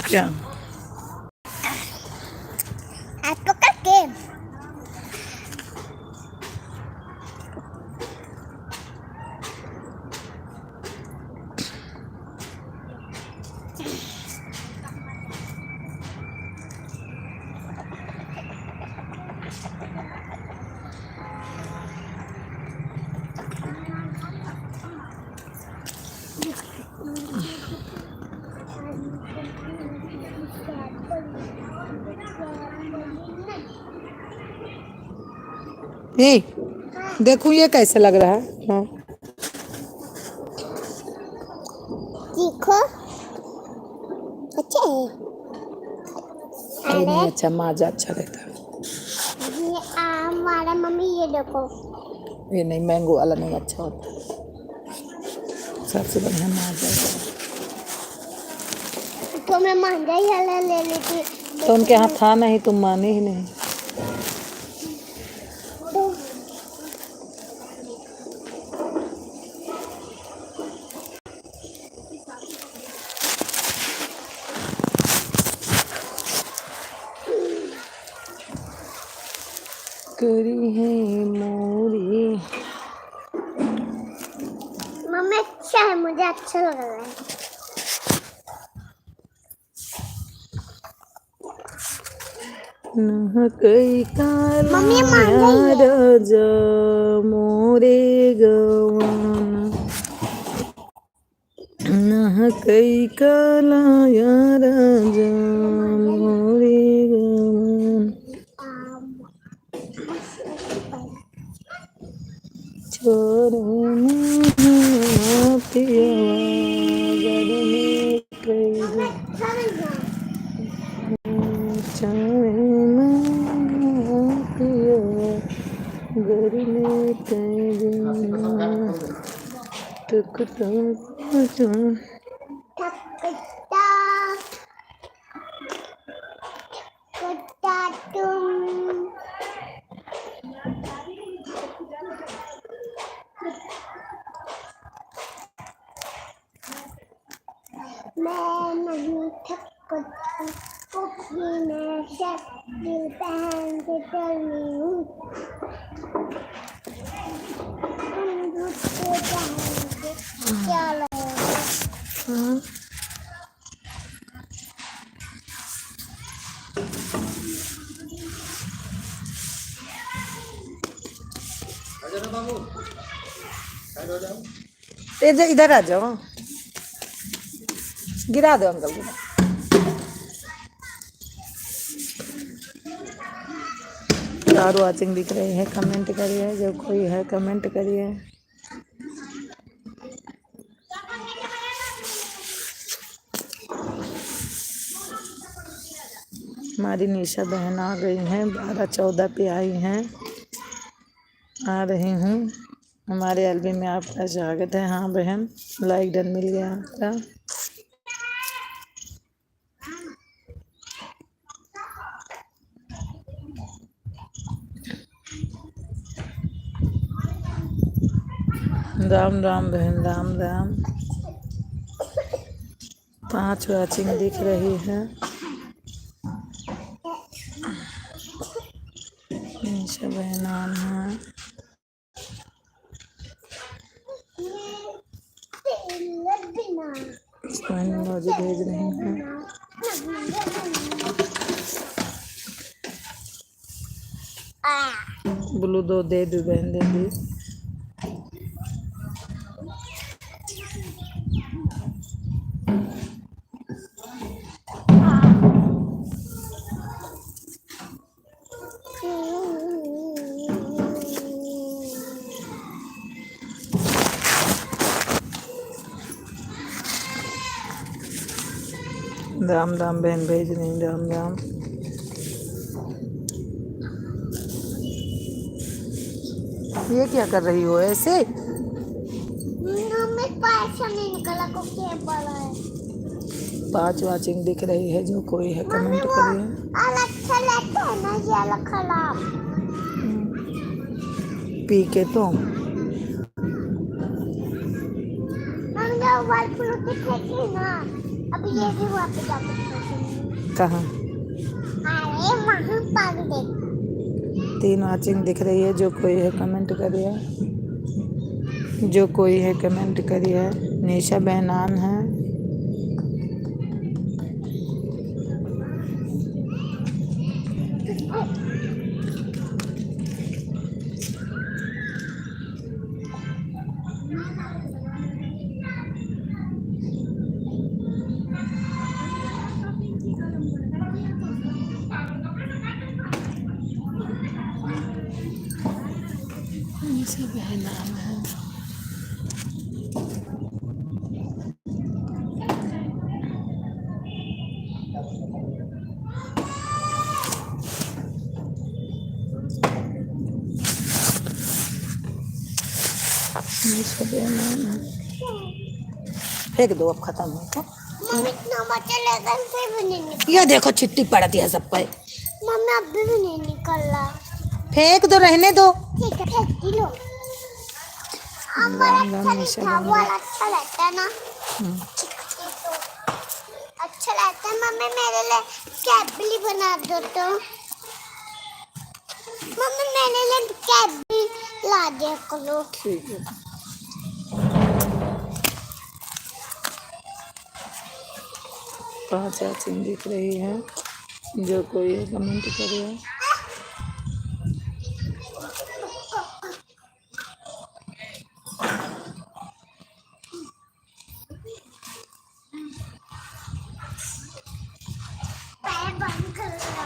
क्या आपको का गेम ए देखूं ये कैसे लग रहा है। हाँ देखो अच्छा है। ये नहीं अरे अच्छा, माजा अच्छा रहता है। ये हमारा मम्मी ये देखो ये नहीं, मैंगो वाला नहीं अच्छा होता, सबसे बढ़िया माजा होता है। तो मैं महंगा ही वाला ले ली थी तो उनके यहाँ था नहीं, तुम माने ही नहीं। तो करी है मोरी। मम्मी अच्छा है, मुझे अच्छा लग रहा है। न कई काला मम्मी महंगा ही है। राजा मोरे गवन, न कई काला राजा मोरे गवन, छोरे पियवा गरमी कई मैं नहीं थकता क्योंकि मैं शक्ति पहन के चली हूँ। क्या लगेगा? इधर आ जाओ, गिरा दो अंकल को। और वाचिंग दिख रही है, कमेंट करिए, जो कोई है कमेंट करिए। हमारी निशा बहन आ गई हैं, 12-14 पे आई हैं। आ रही हूँ, हमारे एल्बम में आपका स्वागत है। हाँ बहन, लाइक डन मिल गया आपका। राम राम बहन, राम राम। 5 वाचिंग दिख रही है। निशा बहन आन है। मौजी भेज रही हैं। ब्लू दो दे दो बहन, दे दी। राम राम बहन भेज रही, राम राम। ये क्या कर रही हो ऐसे? पैसा नहीं निकला को क्या बोला है? 5 वाचिंग दिख रही है, जो कोई है कमेंट करिए। अच्छा लगता है ना ये अलग खराब पी के तो हम जब वाइट फ्रूट फेंकी ना, अभी ये भी वापस जाकर कहाँ? अरे वहाँ पर देख। 3 वॉचिंग दिख रही है। जो कोई है कमेंट करिए, जो कोई है कमेंट करिए। निशा बहनान है। निशा बहनान है। निशा बहनान है। फेंक दो, अब खत्म हो तो। मम्मी नमक चलेगा फिर भी नहीं निकल। ये देखो चिट्टी पड़ती है सब पे। मम्मी अभी भी नहीं निकल रहा। फेंक दो, रहने दो। ठीक है फेंक ही लो। राम राम निशा था वो बहनान। अच्छा लगता है ना। अच्छा लगता है। मम्मी मेरे लिए कैडबरी बना दो तो। मम्मी मेरे लिए कैडबरी ला दिया करो। ठीक है। 5 वॉचिंग दिख रही है। जो कोई है कमेंट करिए। पैर बंद कर लो।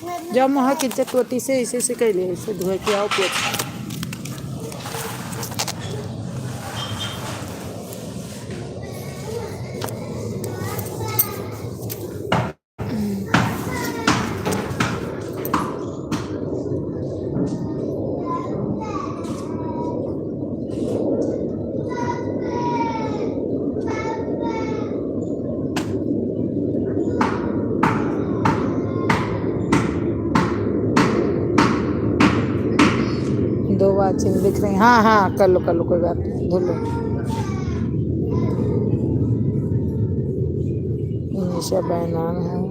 मम्मी जब वहाँ की चटवटी से ऐसे कर लिए, ऐसे धोए के आओ पोछ। दो वॉचिंग दिख रही। हाँ हाँ कर लो कोई बात नहीं, धो लो। निशा बहनान है।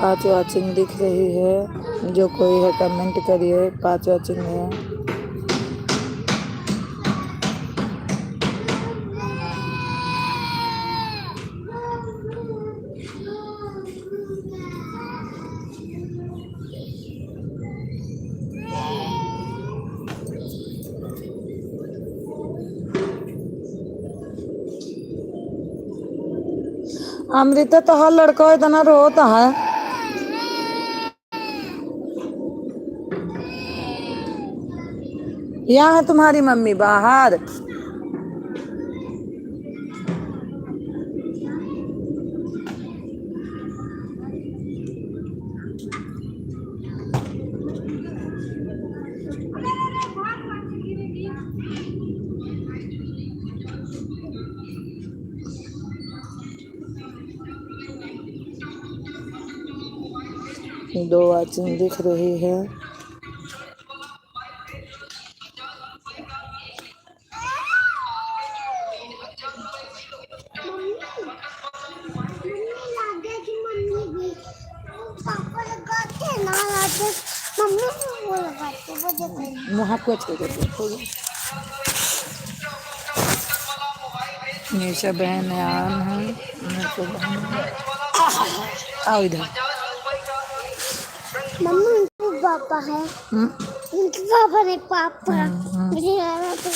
पाँच वॉचिंग दिख रही है। जो कोई है कमेंट करिए। 5 वॉचिंग है। अमृता तो हर लड़का इतना रोता है। यहाँ है तुम्हारी मम्मी बाहर। दो वॉचिंग दिख रही है। लागे कि मम्मी भी पापा लगाते हैं ना लागे। मम्मी भी वो लगाते वो देखो। वहाँ कुछ निशा बहनान है। आओ इधर। मम्मी उनके पापा है। उनके पापा ने पापा मुझे यार तो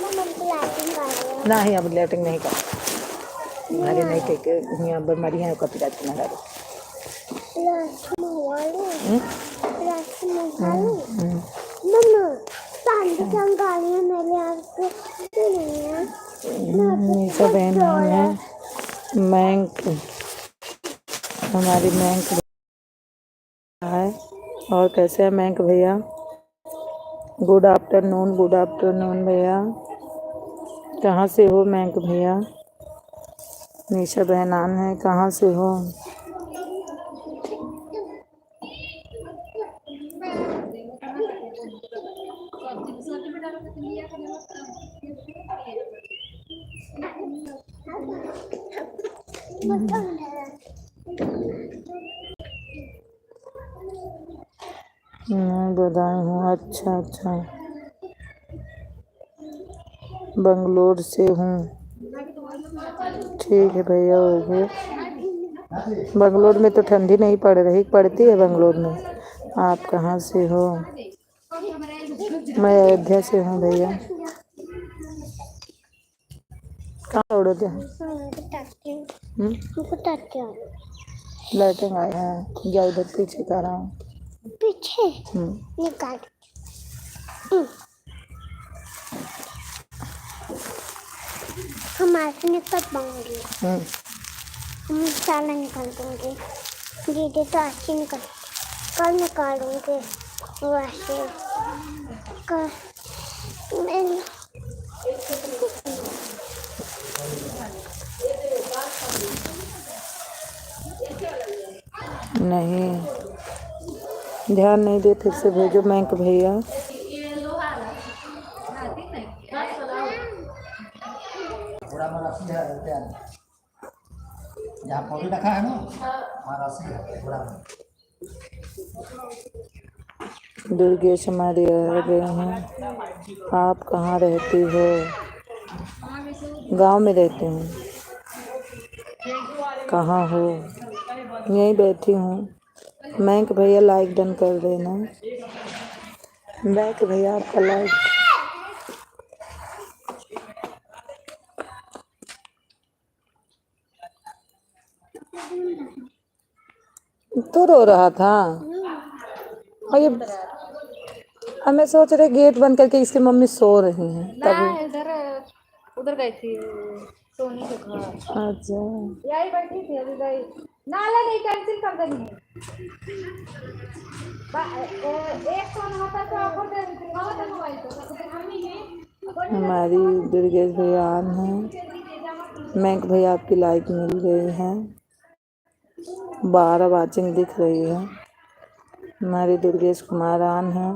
मम्मी को लाइटिंग कर रही है। नहीं अब लेटिंग नहीं कर। हमारे नहीं के यहाँ बीमारी है कपड़ा के ना डालो। मम्मा पानी की गाड़ियाँ मेरे यहाँ पे नहीं है। निशा बहन नाम है मैंक, हमारी मैंक है। और कैसे है मैंक भैया? गुड आफ्टरनून भैया। कहाँ से हो मैंक भैया? निशा बहनान है, कहाँ से हो? मैं बधाई हूँ। अच्छा, बंगलोर से हूँ। ठीक है भैया, हो गए। बंगलोर में तो ठंडी नहीं पड़ रही, पड़ती है बंगलोर में। आप कहाँ से हो? मैं अयोध्या से हूँ भैया। कहाँ उड़े थे? लाइटिंग आया है, या उधर पीछे कर रहा हूँ। पीछे निकाल। हम ऐसे निकल पाएंगे, हम साला निकाल देंगे। दीदी तो अच्छी निकल, कल निकालूंगे वैसे कल। नहीं, ध्यान नहीं दे, फिर से भेजो मैंक भैया। यहाँ पौड़ी रखा है ना, वहाँ रस्सी है घोड़ा में। दुर्गेश हमारे आ गए हैं। आप कहाँ रहती हो? गांव में रहती हूँ। कहाँ हो? यहीं बैठी हूँ। मैंक भैया लाइक डन कर देना। मैंक भैया आपका लाइक। तो रो रहा था और ये अब मैं सोच रही गेट बंद करके इसकी मम्मी सो रही हैं तभी। इधर उधर गई थी सोनी के घर। अच्छा, यही बैठी थी, अभी गई। नाला नहीं, कैंसिल कर देनी है। एक फोन होता तो आपको दे देती, होता मोबाइल तो हमारी दुर्गेश भैया आन है। मैंक भैया आपकी लाइक मिल गई है, 12 वाचिंग दिख रही है। हमारी दुर्गेश कुमार आन है।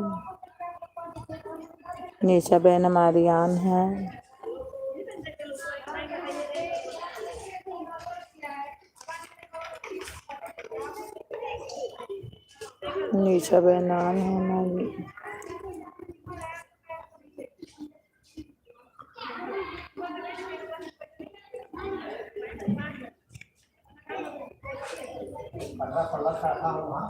निशा बहन हमारी आन है। निशा बहन आन है हमारी। पल्ला का रखा हो वहाँ।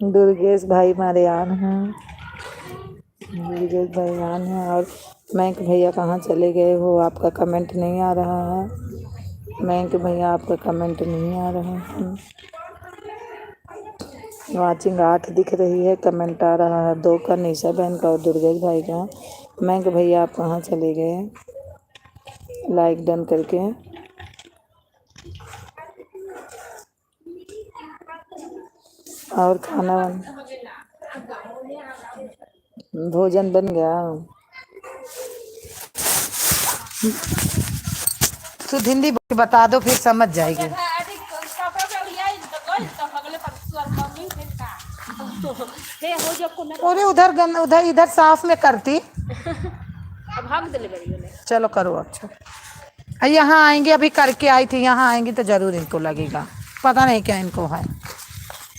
दुर्गेश भाई हमारे आन हैं। दुर्गेश भाई आन हैं। और मैंक भैया कहाँ चले गए हो? आपका कमेंट नहीं आ रहा है। मैंक भैया आपका कमेंट नहीं आ रहा है। वाचिंग 8 दिख रही है, कमेंट आ रहा है 2 का, निशा बहन का और दुर्गेश भाई का। मैंक भैया आप कहाँ चले गए? लाइक डन करके। और खाना भोजन बन गया? तो हिंदी बता दो फिर समझ जाएगी। अरे उधर इधर साफ में करती। चलो करो अच्छा। यहाँ आएंगे, अभी करके आई थी, यहाँ आएंगी तो जरूर इनको लगेगा, पता नहीं क्या इनको है।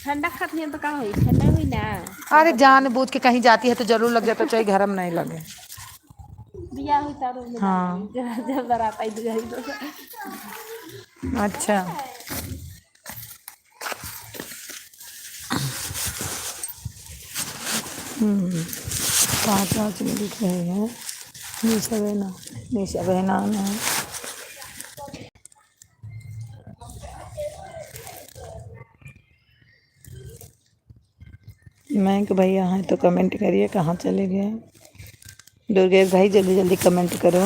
ठंडा खाती है तो का हुई, ठंडा हुई ना। अरे जानबूझ के कहीं जाती है तो जरूर लग जाता, चाहे घर में नहीं लगे। दिया हुई तारो में हाँ जब बराता ही अच्छा। पाँच में दिख रहे हैं। निशा बहना है। मैंक भैया हैं तो कमेंट करिए कहाँ चले गए। दुर्गेश भाई जल्दी जल्दी कमेंट करो।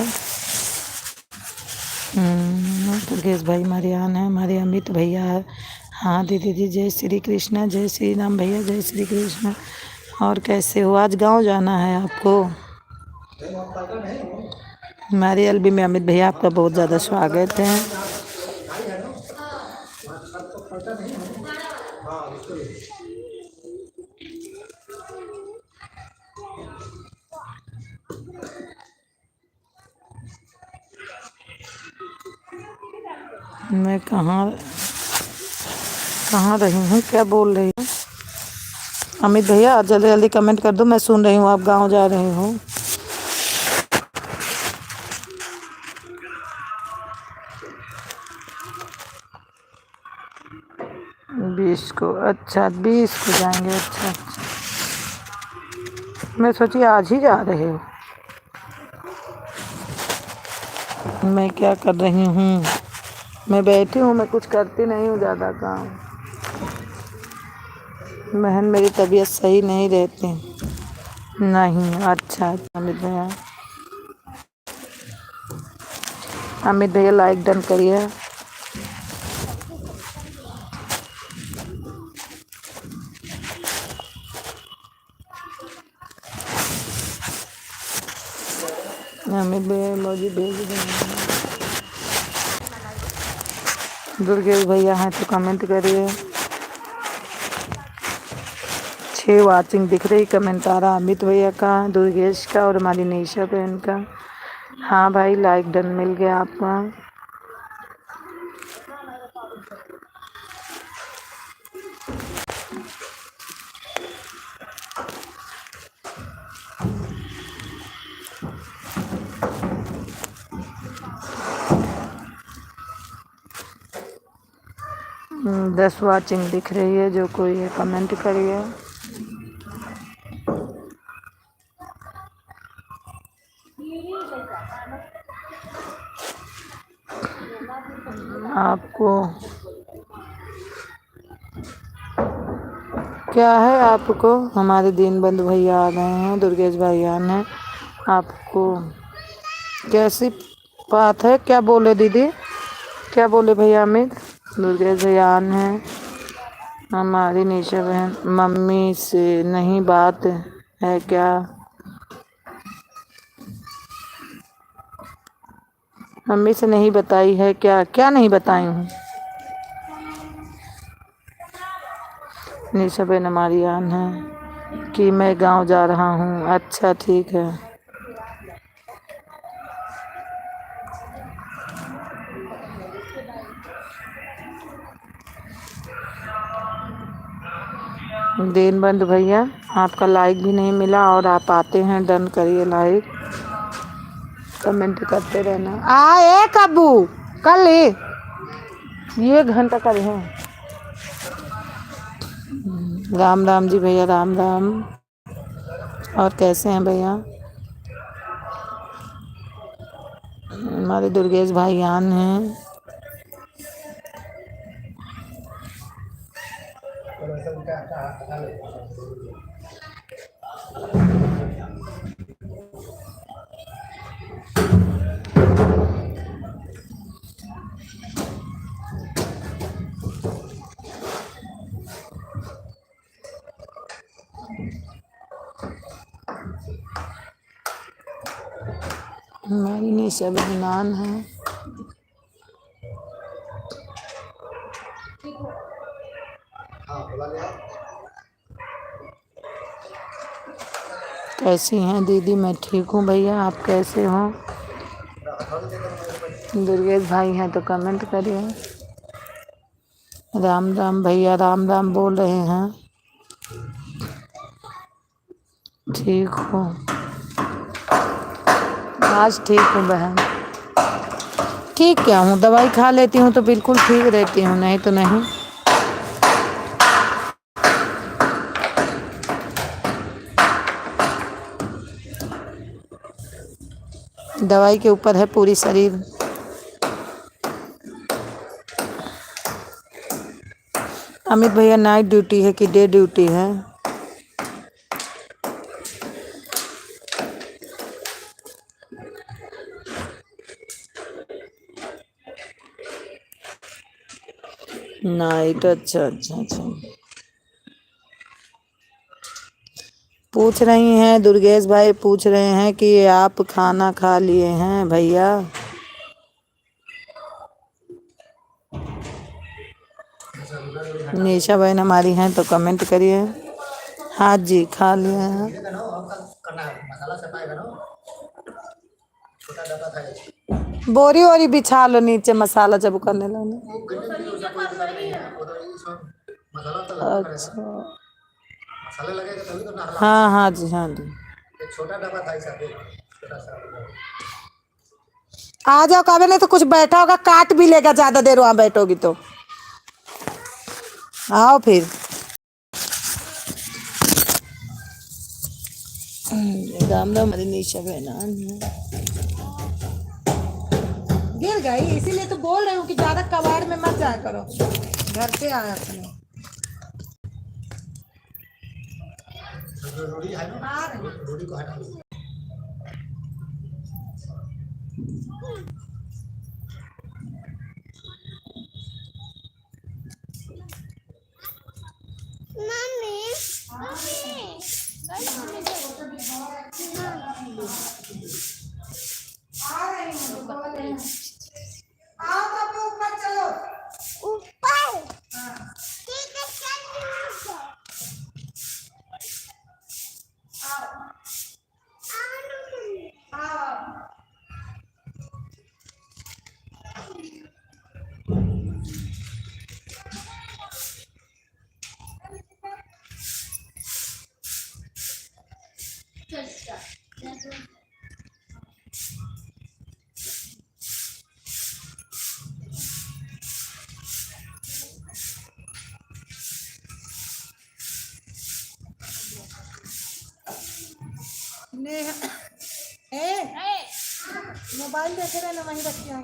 दुर्गेश भाई मरियान है, हमारे अमित भैया है। हाँ दीदी जी, जय श्री कृष्णा, जय श्री राम भैया, जय श्री कृष्णा। और कैसे हो? आज गांव जाना है आपको? हमारे एलबी में अमित भैया आपका बहुत ज़्यादा स्वागत है। मैं कहाँ रही हूँ, क्या बोल रही हूँ? अमित भैया जल्दी जल्दी कमेंट कर दो, मैं सुन रही हूँ आप गांव जा रहे हो। बीस को? अच्छा 20 को जाएंगे। अच्छा अच्छा, मैं सोची आज ही जा रहे हो। मैं क्या कर रही हूँ? मैं बैठी हूँ, मैं कुछ करती नहीं हूँ ज़्यादा काम। बहन मेरी तबीयत सही नहीं रहती। नहीं। अच्छा अमित भैया, अमित भैया लाइक डन करिए। अमित भैया इमोजी भेज देंगे। दुर्गेश भैया हैं तो कमेंट करिए। 6 वाचिंग दिख रही, कमेंट आ रहा अमित भैया का, दुर्गेश का और हमारी निशा बहन का। हाँ भाई लाइक डन मिल गया आपका। हम्म, 10 वाचिंग दिख रही है, जो कोई है कमेंट करिए। आपको क्या है? आपको हमारे दीनबंधु भैया आ गए हैं, दुर्गेश भाईयान है। आपको कैसी बात है? क्या बोले दीदी? क्या बोले भैया? अमित दुर्गेश भैयान है, हमारी निशा बहन। मम्मी से नहीं बात है क्या? मम्मी से नहीं बताई है क्या? क्या नहीं बताई हूँ? निशा बहन हमारी आन है कि मैं गांव जा रहा हूँ। अच्छा ठीक है। दीनबंधु भैया आपका लाइक भी नहीं मिला और आप आते हैं, डन करिए लाइक, कमेंट करते रहना। आए कब्बू कल ये घंटा कर है। राम राम जी भैया, राम राम। और कैसे हैं भैया? हमारे दुर्गेश भाईयान हैं। हमारी निशा बहनान है। कैसी हैं दीदी? मैं ठीक हूँ भैया, आप कैसे हो? दुर्गेश भाई हैं तो कमेंट करिए। राम राम भैया, राम राम बोल रहे हैं। ठीक हूँ, आज ठीक हूँ बहन। ठीक क्या हूँ, दवाई खा लेती हूँ तो बिल्कुल ठीक रहती हूँ, नहीं तो नहीं। दवाई के ऊपर है पूरी शरीर। अमित भैया नाइट ड्यूटी है कि डे ड्यूटी है? नाइट, अच्छा अच्छा अच्छा। पूछ रही हैं, दुर्गेश भाई पूछ रहे हैं कि आप खाना खा लिए हैं भैया। निशा बहन हमारी हैं तो कमेंट करिए। हाँ जी खा लिए हैं। धीरे का ना और करना है, मसाला से पाएगा ना, छोटा डब्बा था ये। बोरी वोरी बिछा लो नीचे, मसाला जब करने लगे। वो गन्ने की उसका कोई दिक्कत नहीं है, वो तो इसमें मसाला तो लगता करेगा, अच्छा मसाला लगेगा तभी तो नाला। हाँ हाँ जी हाँ जी। एक छोटा डब्बा था इसका, छोटा सा। आ जाओ काबे, नहीं तो कुछ बैठा होगा काट भी लेगा, ज्यादा देर वहां बैठोगी तो। आओ फिर। राम राम। हमारी निशा बहन गिर गई, इसीलिए तो बोल रही हूँ कि ज्यादा कबाड़ में मत जाया करो, घर पे आया अपने। रोटी है ना, रोटी को हटा लो। मम्मी मम्मी ऊपर ठीक है, चल मोबाइल देखे रहना, वहीं रखी आई।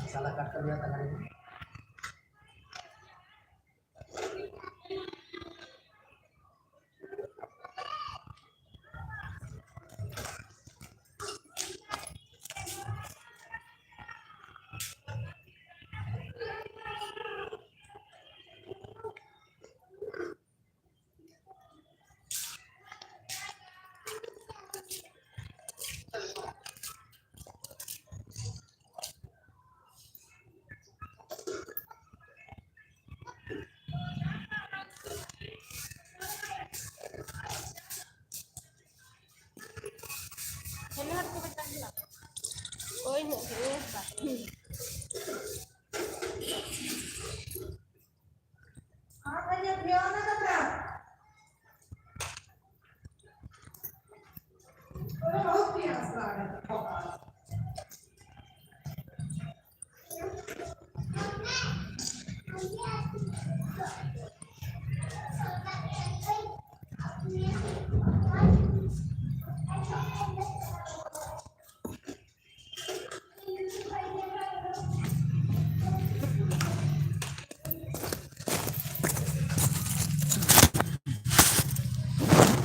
मसाला काट कर दिया तगाड़ी में।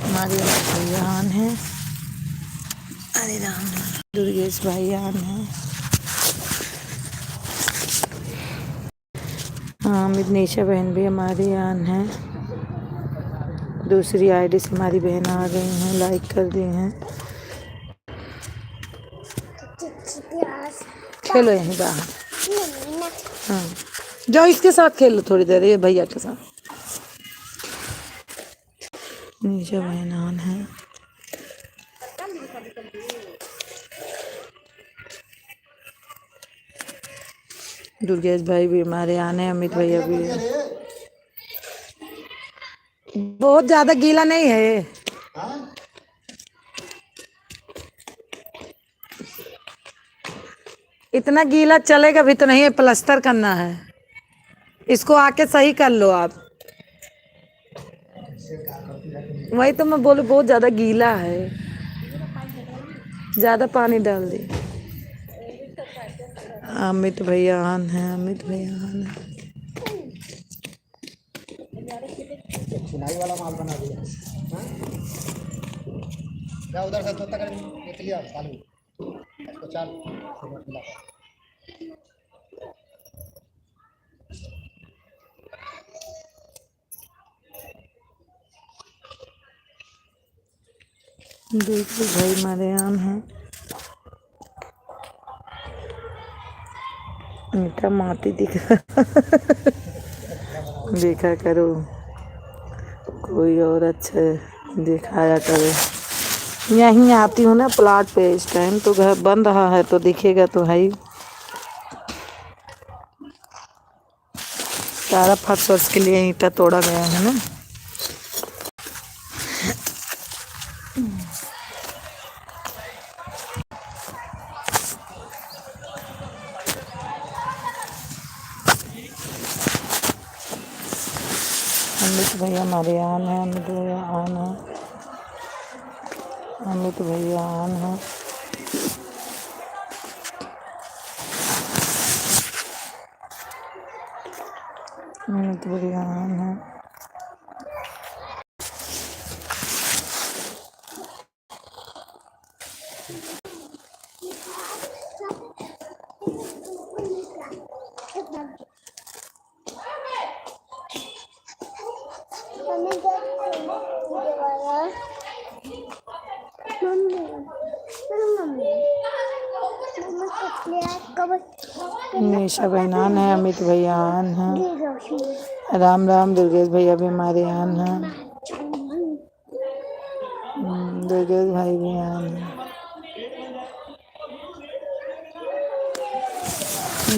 हमारी यहाँ है। हरे राम। दुर्गेश भाई आन है। हाँ निशा बहन भी हमारी आन है। दूसरी आईडी से हमारी बहन आ गई हैं, लाइक कर दी हैं। खेलो यहीं बाहर। हाँ जाओ इसके साथ खेलो थोड़ी देर, ये भैया के साथ। निशा बहन आन है। दुर्गेश भाई भी हमारे आने, अमित भैया भी है। बहुत ज्यादा गीला नहीं है। इतना गीला चलेगा भी तो नहीं है, प्लास्टर करना है इसको, आके सही कर लो आप। वही तो मैं बोलूं बहुत ज्यादा गीला है, ज्यादा पानी डाल दी। अमित भैया आन है, अमित भैया आन है। चुनाई वाला माल बना दिया। क्या उधर से तोता कर निकल गया चालू इसको चाल मिला। देखो भाई हमारे आम हैं। मीठा माटी दिख रहा देखा करो, कोई और अच्छा दिखाया करो। यहीं आती हूँ ना प्लाट पे, इस टाइम तो घर बन रहा है तो दिखेगा तो है ही। सारा फर्श के लिए ईंटा तोड़ा गया है ना। अमित भैया हमारे आन है, अमित भैया आन है, अमित भैया आन है। अमित भैया आन है। निशा बहन आन है, अमित भैया आन है। राम राम। दुर्गेश भैया भी हमारे आन है। दुर्गेश भाई भी आन है।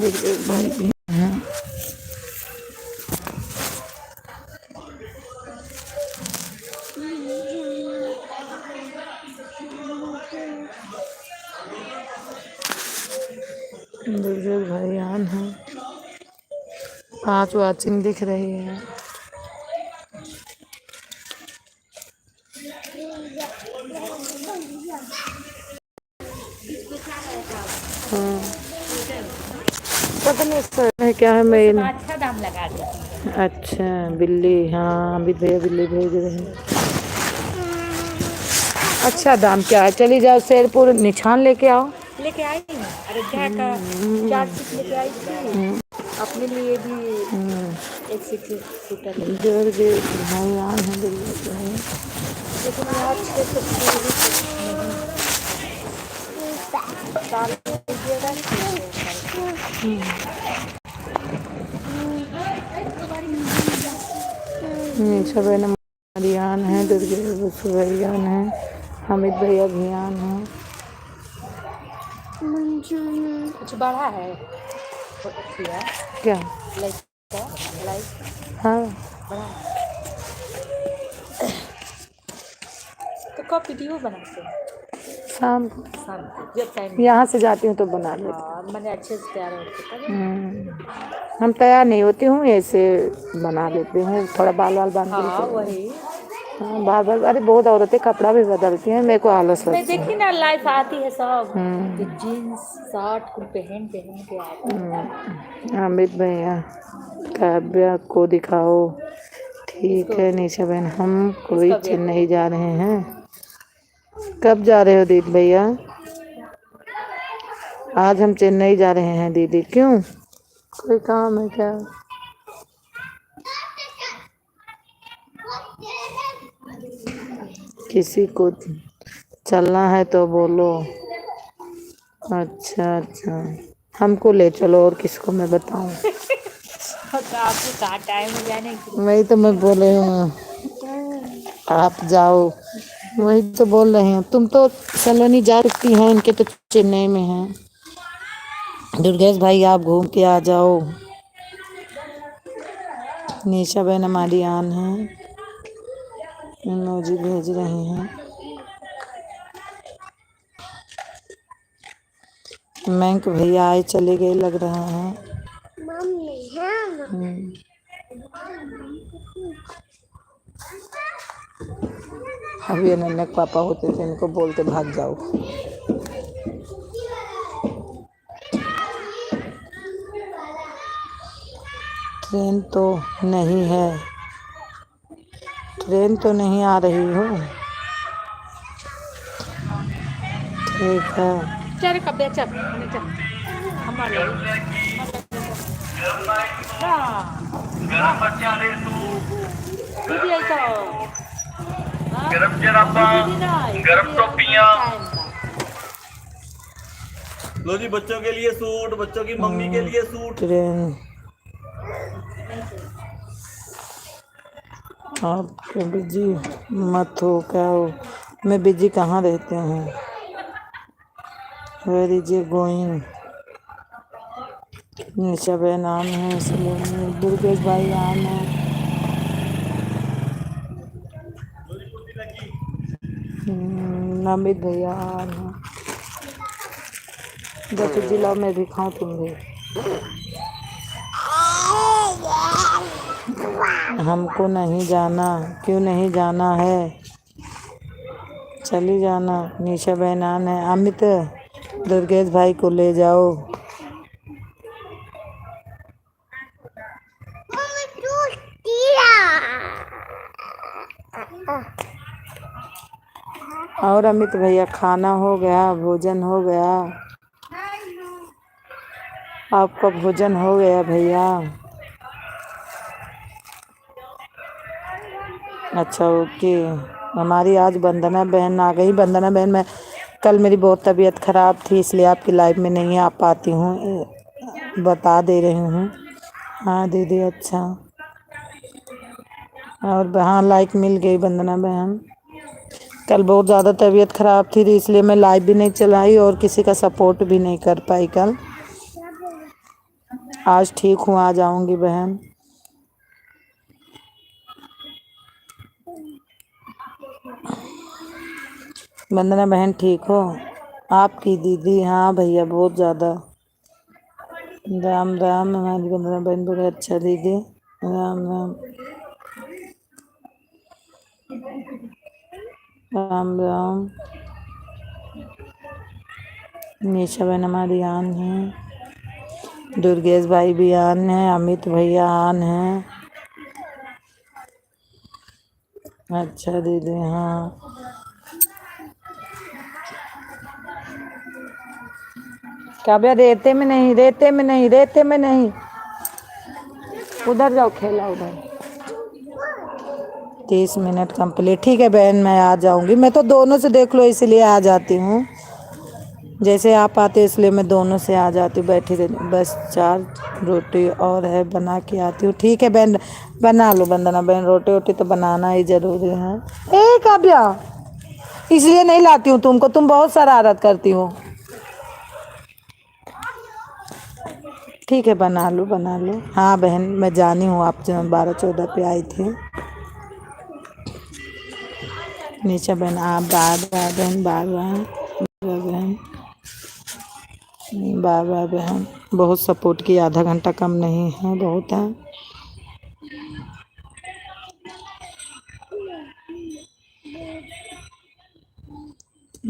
दुर्गेश भाई भी हैं। दुर्गेश भाई आन है। 5 वाचिंग दिख रही है। हाँ पता नहीं सर है क्या है, मैं अच्छा दाम लगा देती। अच्छा बिल्ली, हाँ अमित भैया बिल्ली भेज रहे हैं। अच्छा दाम क्या है, चली जाओ शेरपुर निछान लेके आओ। लेके आई ना अयोध्या का 4 सीट लेके आई थी, अपने लिए भी 1 सीटर दुर्गेश भाई आन है, दुर्गेश भाई। लेकिन यहाँ 600 निशा बहन हमारी आन है, दुर्गेश भैया आन है, अमित भैया भी आन है। कुछ बढ़ा है क्या लाइक हाँ बढ़ा तो कब वीडियो बनाते हैं शाम को शाम को जब टाइम। यहाँ से जाती हूँ तो बना लेती हाँ मैंने अच्छे से तैयार होते हूँ। हम तैयार नहीं होती हूँ, ऐसे बना लेती हूँ, थोड़ा बाल वाल बांध हाँ के। वही हाँ बार बार, अरे बहुत औरतें कपड़ा भी बदलती हैं, मेरे को आलस मैं लगता है। देखी ना लाइफ आती है सब तो जीन्स शर्ट को पहन पहन के आती है। अमित भैया काव्या को दिखाओ। ठीक है निशा बहन, हम कोई किसका ब्याह? नहीं जा रहे हैं। कब जा रहे हो दीदी भैया? आज हम चेन्नई जा रहे हैं दीदी। क्यों, कोई काम है क्या? किसी को चलना है तो बोलो। अच्छा अच्छा, हमको ले चलो, और किसको मैं बताऊं? तो आपको कहाँ टाइम हो जाने की। वही तो मैं बोल रही हूँ, आप जाओ। वही तो बोल रही हूँ, तुम तो सलोनी जा चुकी हैं, इनके तो चेन्नई में हैं। दुर्गेश भाई आप घूम के आ जाओ। निशा बहन हमारी आन है, इमोजी भेज रहे हैं। मैंक भैया आए चले गए लग रहा है। मम्मी है अभी अनन्या के पापा होते थे, इनको बोलते भाग जाओ। ट्रेन तो नहीं है, ट्रेन तो नहीं आ रही हो। ठीक है, चल कब्बे चल हमें चल हमारे दीदी आई तो गरम जराबा, गरम टोपियां। लो जी, बच्चों के लिए सूट, बच्चों की मम्मी के लिए सूट। ट्रेन आप बिजी मत हो, क्या हो? मैं बिजी कहाँ रहते हैं? Where is a going? Nisha बहन आम है, इसलिए दुर्गेश भाई आम है। नमित भैया आम है। दस जिला में भी खाऊं तुम भी। हमको नहीं जाना। क्यों नहीं जाना है? चली जाना। निशा बहन आन है। अमित दुर्गेश भाई को ले जाओ। और अमित भैया खाना हो गया, भोजन हो गया? आपका भोजन हो गया भैया? अच्छा ओके। हमारी आज वंदना बहन आ गई। वंदना बहन, मैं कल मेरी बहुत तबीयत ख़राब थी, इसलिए आपकी लाइव में नहीं आ पाती हूँ, बता दे रही हूँ। हाँ दीदी, अच्छा। और हाँ, लाइक मिल गई वंदना बहन। कल बहुत ज़्यादा तबीयत ख़राब थी, इसलिए मैं लाइव भी नहीं चलाई और किसी का सपोर्ट भी नहीं कर पाई कल। आज ठीक हूँ, आ जाऊँगी बहन। वंदना बहन ठीक हो? आपकी दीदी? हाँ भैया, बहुत ज़्यादा। राम राम, हमारी वंदना बहन बोले अच्छा दीदी। राम राम राम राम। निशा बहन हमारी आन है। दुर्गेश भाई भी आन है। अमित भैया आन है। अच्छा दीदी, हाँ। क्या भैया? रेते में नहीं, रेते में नहीं, रेते में नहीं। उधर जाओ, खेला उधर। 30 मिनट कंप्लीट। ठीक है बहन, मैं आ जाऊंगी। मैं तो दोनों से देख लो इसलिए आ जाती हूँ, जैसे आप आते इसलिए मैं दोनों से आ जाती हूँ। बैठी रहती बस। 4 रोटी और है, बना के आती हूँ। ठीक है बहन, बना लो वंदना बहन, रोटी वोटी तो बनाना ही ज़रूरी है। ए काव्या, इसलिए नहीं लाती हूँ तुमको, तुम बहुत शरारत करती हो। ठीक है, बना लो बना लो। हाँ बहन, मैं जानी हूँ, आप जब 12-14 पे आई थी। निशा बहन आप बार बार बहन, बार बार बहन, बार बार बहन। बहुत सपोर्ट की, आधा घंटा कम नहीं है, बहुत है।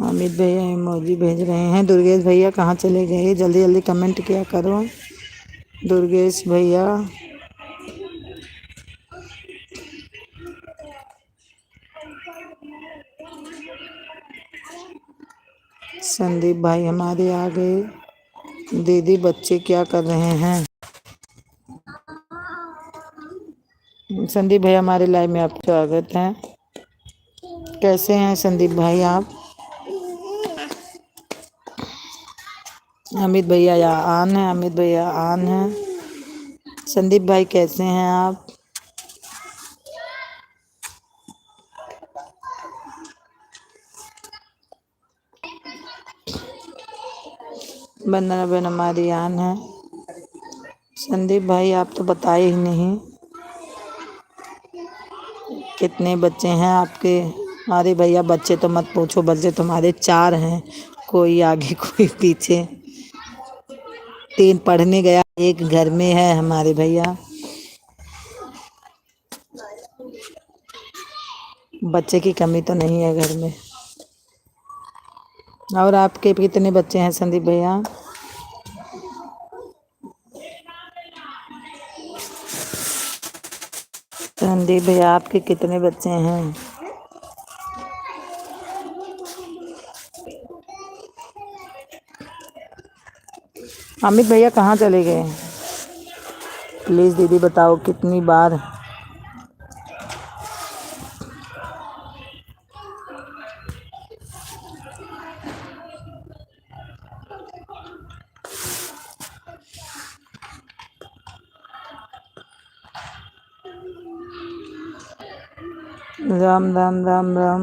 अमित भैया इमोजी भेज रहे हैं। दुर्गेश भैया कहाँ चले गए? जल्दी जल्दी कमेंट किया करो दुर्गेश भैया। संदीप भाई हमारे आ गए। दीदी बच्चे क्या कर रहे हैं? संदीप भाई हमारे लाइव में आपका स्वागत है। कैसे हैं संदीप भाई आप? अमित भैया या आन है, अमित भैया आन है। संदीप भाई कैसे हैं आप? वंदना बहन हमारी आन है। संदीप भाई आप तो बताए ही नहीं कितने बच्चे हैं आपके? अरे भैया बच्चे तो मत पूछो, बच्चे तुम्हारे 4 हैं, कोई आगे कोई पीछे। 3 पढ़ने गया, 1 घर में है हमारे भैया। बच्चे की कमी तो नहीं है घर में। और आपके कितने बच्चे हैं संदीप भैया? संदीप भैया आपके कितने बच्चे हैं? अमित भैया कहाँ चले गए? प्लीज दीदी बताओ कितनी बार? राम राम राम राम।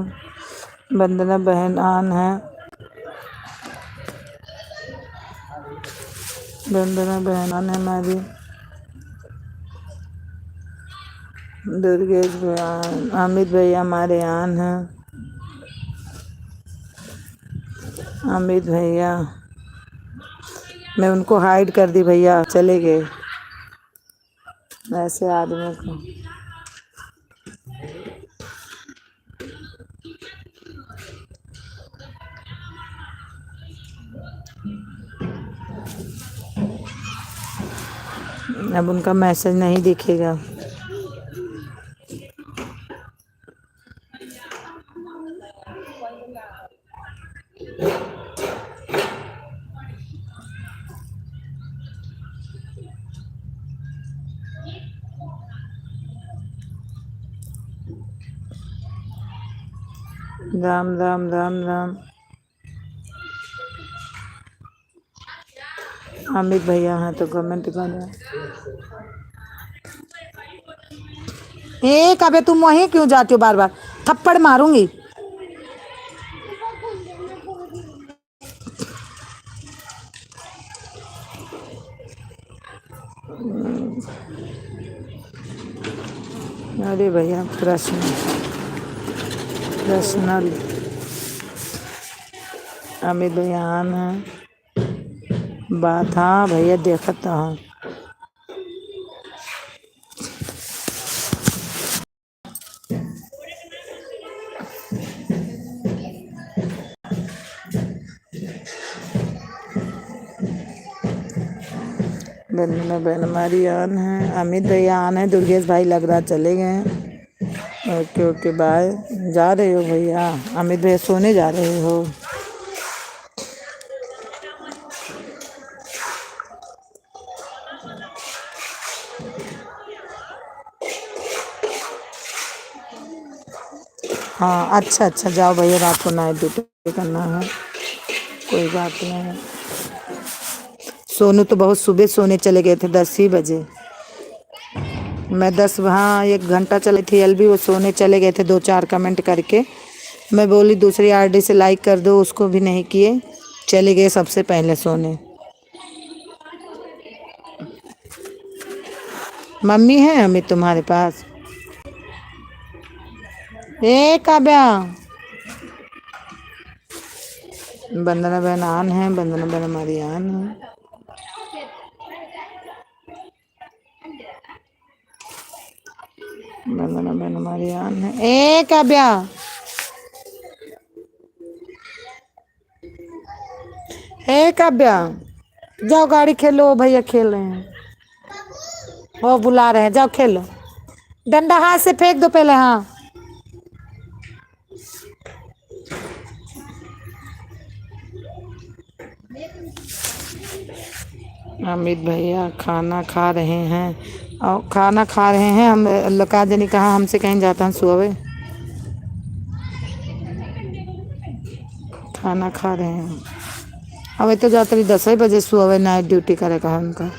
वंदना बहन आन है। वंदना बहन आन है हमारी। दुर्गेश भैया, अमित भैया हमारे आन हैं। अमित भैया, मैं उनको हाइड कर दी भैया, चले गए। ऐसे आदमी को अब उनका मैसेज नहीं दिखेगा। राम राम राम राम। अमित भैया हैं तो कमेंट कर। एक अबे तुम वहीं क्यों जाती हो बार बार? थप्पड़ मारूंगी। अरे भैया पर्सनल। अमित भैया आन है। बात हाँ भैया देखता हूँ। वंदना बहन हमारी आन है। अमित भैया आन है। दुर्गेश भाई लग रहा चले गए हैं। Okay okay bye. जा रहे हो भैया? अमित भैया सोने जा रहे हो? हाँ अच्छा अच्छा जाओ भैया, रात को नाइट ड्यूटी करना है, कोई बात नहीं। सोनू तो बहुत सुबह सोने चले गए थे 10 ही बजे। मैं 10 हाँ 1 घंटा चली थी एलबी, वो सोने चले गए थे 2-4 कमेंट करके। मैं बोली दूसरी आरडी से लाइक कर दो, उसको भी नहीं किए, चले गए सबसे पहले सोने। मम्मी है अमित तुम्हारे पास? ए काव्या, वंदना बहन आन है। वंदना बहन हमारी आन है। वंदना बहन हमारी आन है। ए काव्या, ए काव्या जाओ गाड़ी खेलो, भैया खेल रहे हैं, वो बुला रहे हैं, जाओ खेलो। डंडा हाथ से फेंक दो पहले। हाँ अमित भैया खाना खा रहे हैं और खाना खा रहे हैं। हम लकाज ने कहा हमसे कहीं जाता हूँ सुबह खाना खा रहे हैं। अब तो जाते रही 10 बजे सुबह नाइट ड्यूटी करे कहा उनका।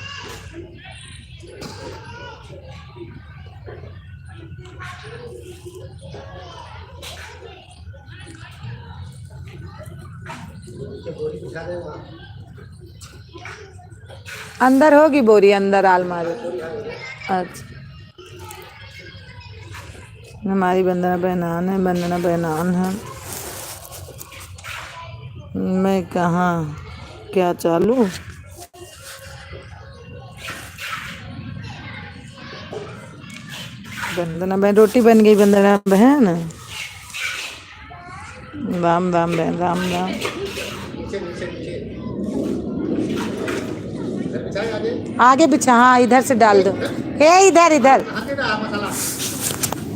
अंदर होगी बोरी अंदर अलमारी। अच्छा हमारी वंदना बहनान है। वंदना बहनान है। मैं कहाँ क्या चालू वंदना बहन रोटी बन गई। वंदना बहन राम राम बहन राम राम। नीचे नीचे नीचे इधर बिछाए आगे। आगे पीछे हाँ इधर से डाल दो। हे इधर इधर हाथ में डाल मसाला।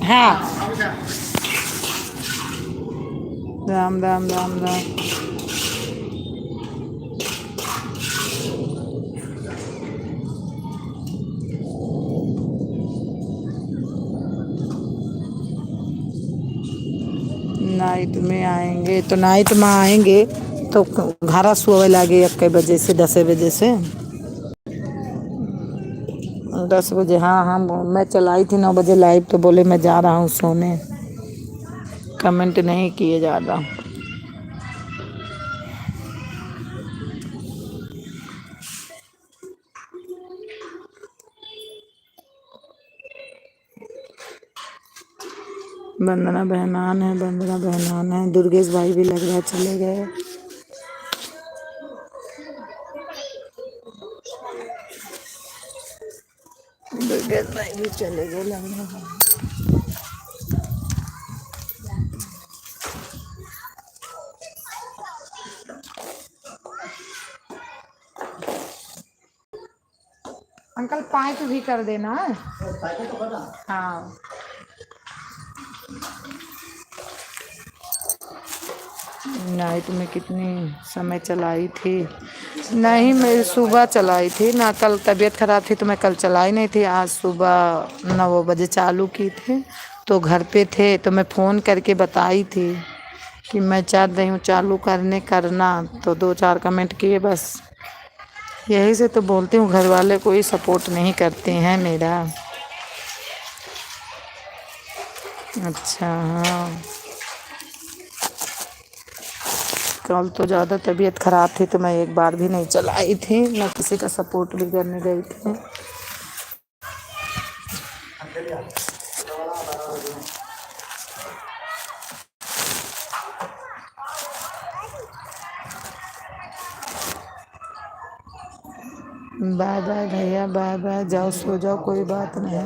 हाँ अब बिछा। राम राम राम राम। नाइट में आएंगे तो नाइट में आएंगे तो घर सुबह लगे 1 बजे से 10 बजे से 10 बजे। हाँ हाँ मैं चलाई थी 9 बजे लाइव तो बोले मैं जा रहा हूँ सोने। कमेंट नहीं किए ज़्यादा। वंदना बहनान है। वंदना बहनान है। दुर्गेश भाई भी लग रहा है चले गए। दुर्गेश भाई भी चले गए लग रहा है। अंकल पाइप भी कर देना। हाँ नाइट में कितनी समय चलाई थी। नहीं मैं सुबह चलाई थी ना। कल तबीयत खराब थी तो मैं कल चलाई नहीं थी। आज सुबह 9 बजे चालू की थी तो घर पे थे तो मैं फ़ोन करके बताई थी कि मैं चाह रही हूँ चालू करना तो 2-4 कमेंट किए बस। यही से तो बोलती हूँ घर वाले कोई सपोर्ट नहीं करते हैं मेरा। अच्छा हाँ कल तो ज़्यादा तबीयत ख़राब थी तो मैं एक बार भी नहीं चलाई थी ना किसी का सपोर्ट भी करने गई थी। बाय बाय भैया बाय बाय। जाओ सो जाओ कोई बात नहीं।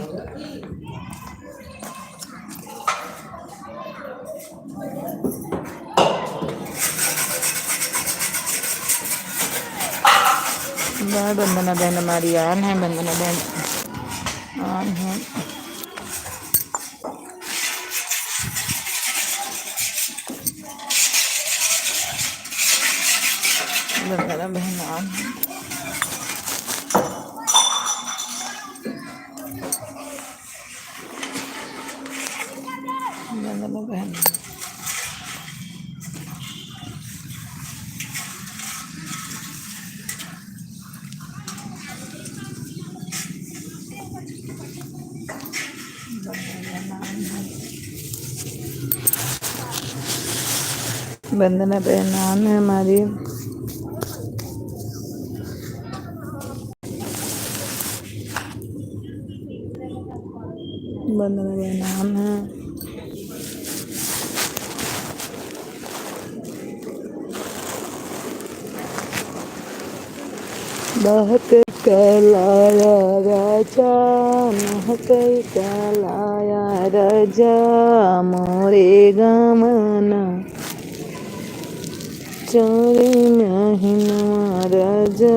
बाय। वंदना बहन हमारी आन है। वंदना बहन आन है। वंदना बहन आन है। वंदना बहन वंदना बहन आन है हमारी। वंदना बहन आन है। महक कहलाया राजा महक कहलाया राजा मोरे गमना चारे महीनवा राजा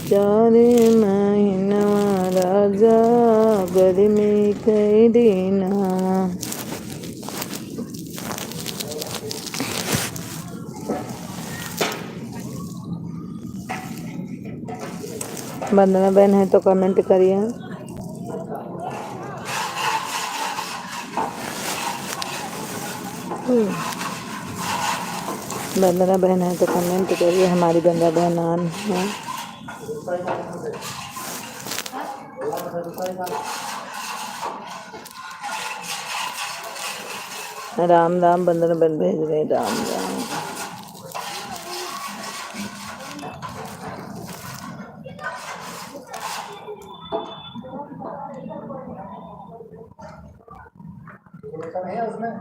चारे महीनवा राजा गर्मी कई दिनवा। वंदना बहन है तो कमेंट करिए। वंदना बहन है तो कमेंट करिए। हमारी वंदना बहन आन है। राम राम वंदना बहन भेज रहे राम राम। है उसमें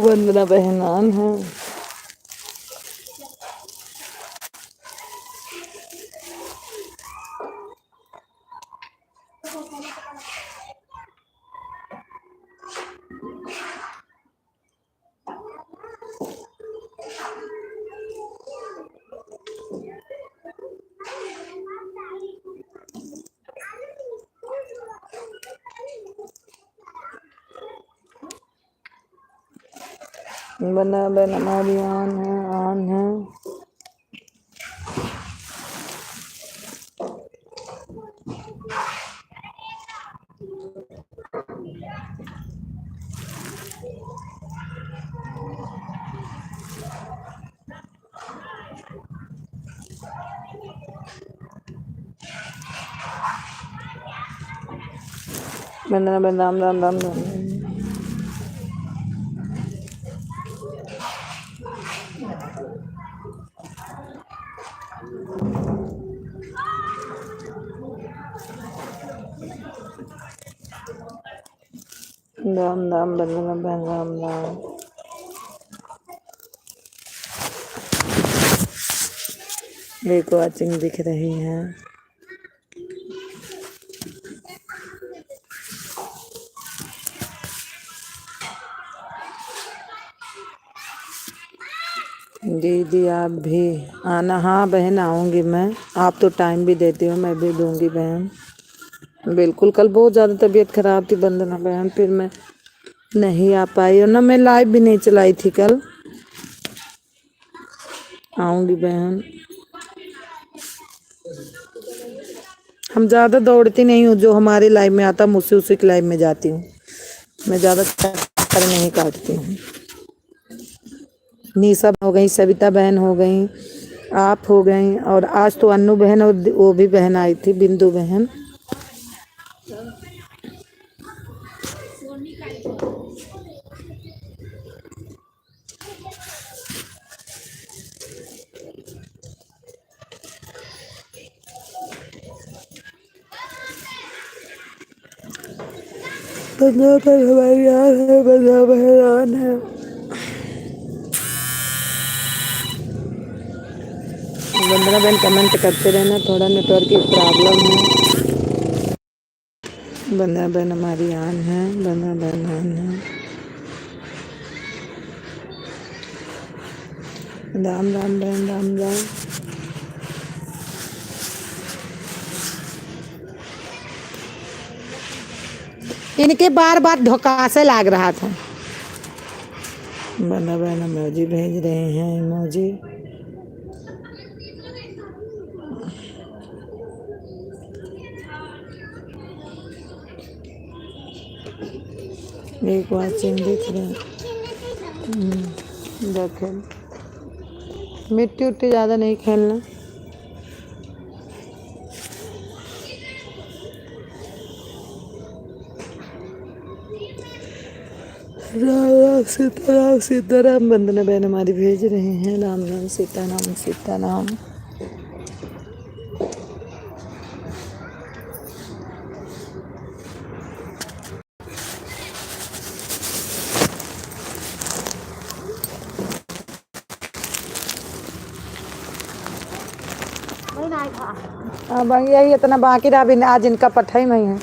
वंदना बहन आन है। वंदना बहन हमारी आन है, आन है। वंदना बहन राम राम राम राम। राम राम वंदना बहन राम राम। एक वॉचिंग दिख रही है। दीदी आप भी आना। हाँ बहन आऊँगी मैं। आप तो टाइम भी देती हो, मैं भी दूंगी बहन। बिल्कुल कल बहुत ज़्यादा तबीयत खराब थी वंदना बहन, फिर मैं नहीं आ पाई और ना मैं लाइव भी नहीं चलाई थी कल। आऊँगी बहन। हम ज़्यादा दौड़ती नहीं हूँ, जो हमारे लाइव में आता मुझसे उसी की लाइव में जाती हूँ। मैं ज़्यादा चक्कर नहीं काटती हूँ। निशा हो गई, सविता बहन हो गई, आप हो गई, और आज तो अन्नू बहन और वो भी बहन आई थी, बिंदु बहन। वंदना बहन हमारी आन है, वंदना बहन आन है। वंदना बहन कमेंट करते रहना, थोड़ा नेटवर्क की प्रॉब्लम है। वंदना बहन हमारी आन है, वंदना बहन आन है। राम राम बहन राम राम। इनके बार बार धोखा से लाग रहा था। वंदना बहन इमोजी भेज रहे हैं, इमोजी। एक वॉचिंग दिख रहे हैं। देखें मिट्टी उट्टी ज़्यादा नहीं खेलना। राम राम सीताराम सीताराम। वंदना बहन हमारी भेज रहे हैं राम राम सीताराम सीताराम। अब यही इतना बाकी रहा, भी आज इनका पठाई में ही है।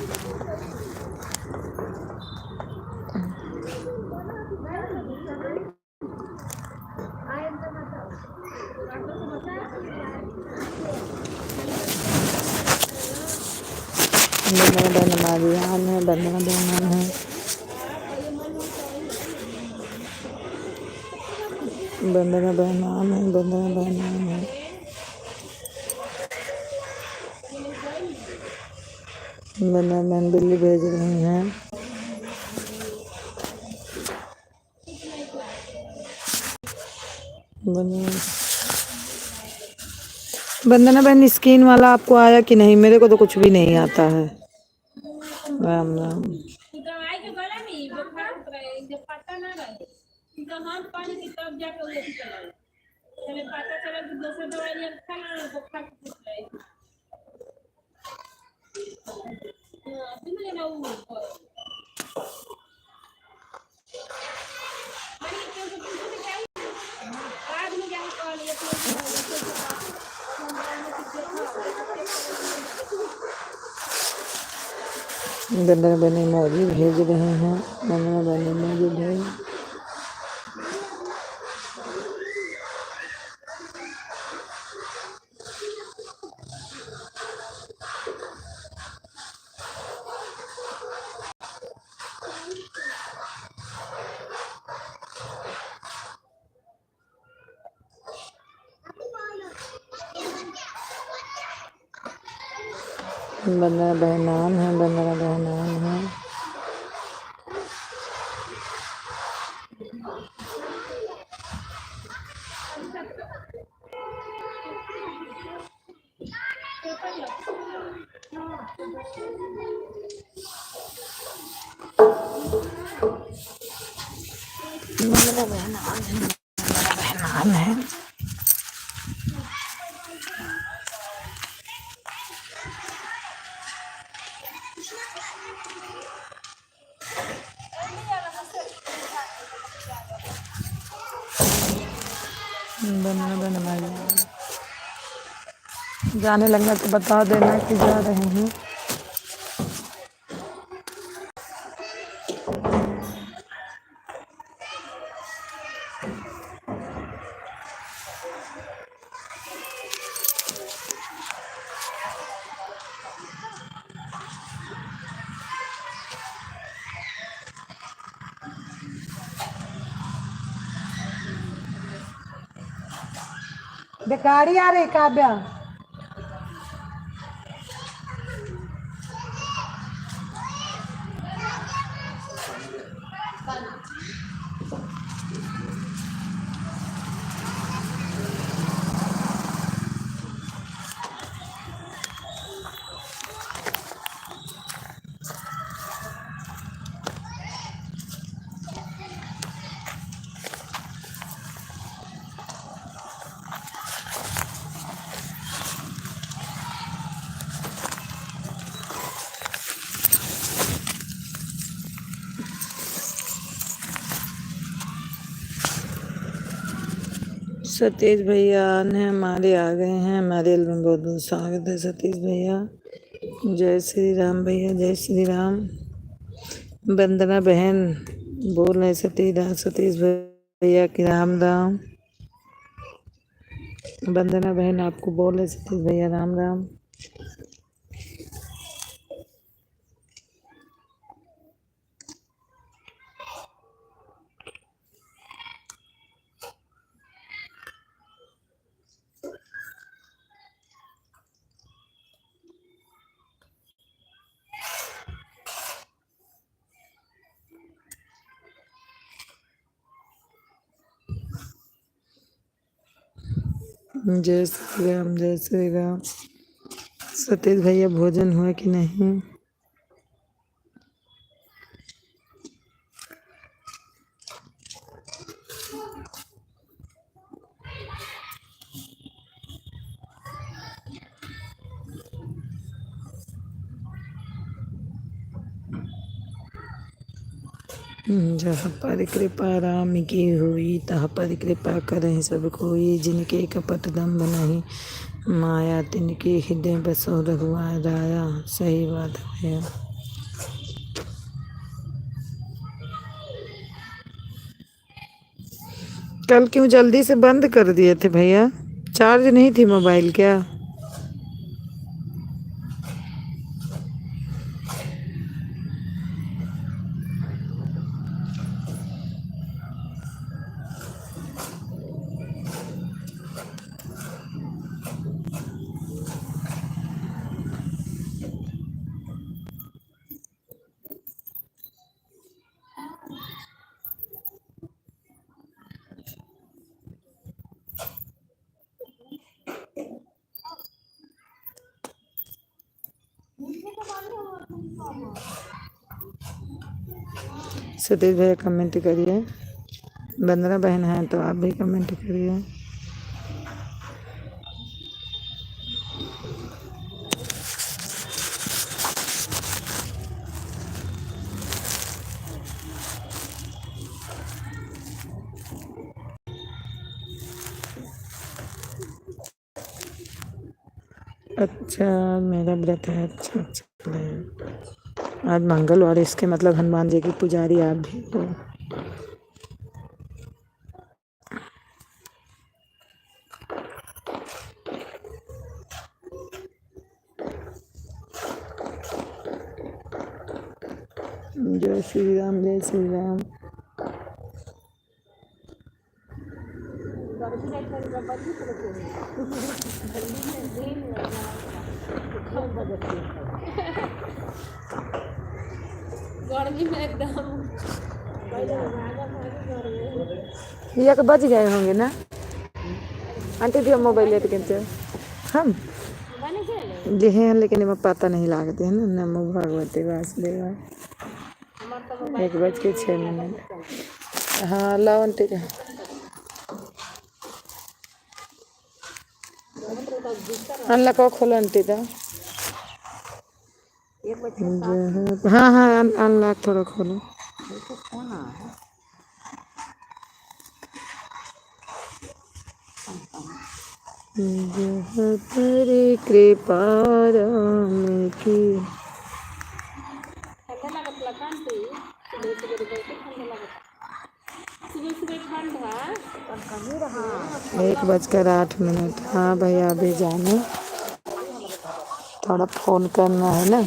बंदना बहन हमारी आन है, बंदना बहन है, बंदना बहन आन है, बंदना बहन आन है, बंदना बहन बिल्ली भेज रही हैं। वंदना बहन स्किन वाला आपको आया कि नहीं? मेरे को तो कुछ भी नहीं आता है। राम राम। वंदना बहन इमोजी भेज रहे हैं। वंदना बहन इमोजी भेज वंदना बहन आन है, वंदना बहन आन है। वंदना बहन आन है, वंदना बहन आन है। वंदना बहन हमारी आन है। जाने लगना तो बता देना कि जा रहे हैं। बेकारी आ रही काव्या। सतीश भैया ने हमारे आ गए हैं। हमारे एल्बम में बहुत बहुत स्वागत है सतीश भैया। जय श्री राम भैया, जय श्री राम। वंदना बहन बोल रहे सतीश भैया की राम राम। वंदना बहन आपको बोल रहे सतीश भैया राम राम। जय श्री राम, जय श्री राम। सतीश भैया भोजन हुआ कि नहीं? जहाँ पर कृपा राम की हुई तहाँ पर कृपा करें सब कोई। जिनके कपट दम्भ नहीं माया तिनके हृदय बसो रघुवर राया। सही बात है भैया। कल क्यों जल्दी से बंद कर दिए थे भैया? चार्ज नहीं थी मोबाइल क्या? सतीश भैया कमेंट करिए, वंदना बहन है तो आप भी कमेंट करिए। अच्छा मेरा व्रत है, अच्छा अच्छा। आज मंगलवार, इसके मतलब हनुमान जी की पुजारी आप भी हो। जय श्री राम, जय श्री राम। गर्मी में एकदम ये के बच गए होंगे ना आंटी दियो मोबाइल लेते किंतु हम जे हैं, लेकिन इमें पता नहीं लागते हैं ना। नमो भगवते वासुदेवा। 1:06। हाँ लाओ आंटी का। अनला को खोलो आंटी का। हाँ हाँ अनलॉक थोड़ा खोलो। जहाँ पर कृपा राम की। ठंडा लगत लकांती सुबह ठंडा 1:08। हाँ भैया अभी जाना, थोड़ा फोन करना है ना।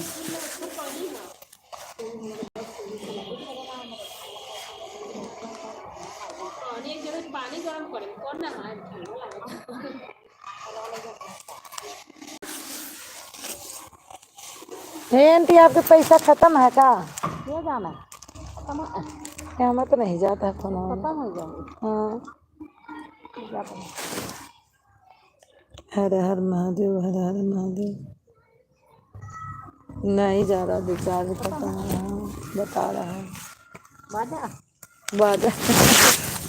पानी गरम करे कौन ना है ठंडा लगता। हे आंटी आपके पैसा खत्म है का? ये जाना हमें तो नहीं जाता है फोन। खत्म हो जाए। हाँ हर हर महादेव, हर हर महादेव। नहीं जा रहा, रिचार्ज खत्म है। हाँ बता रहा है बाजा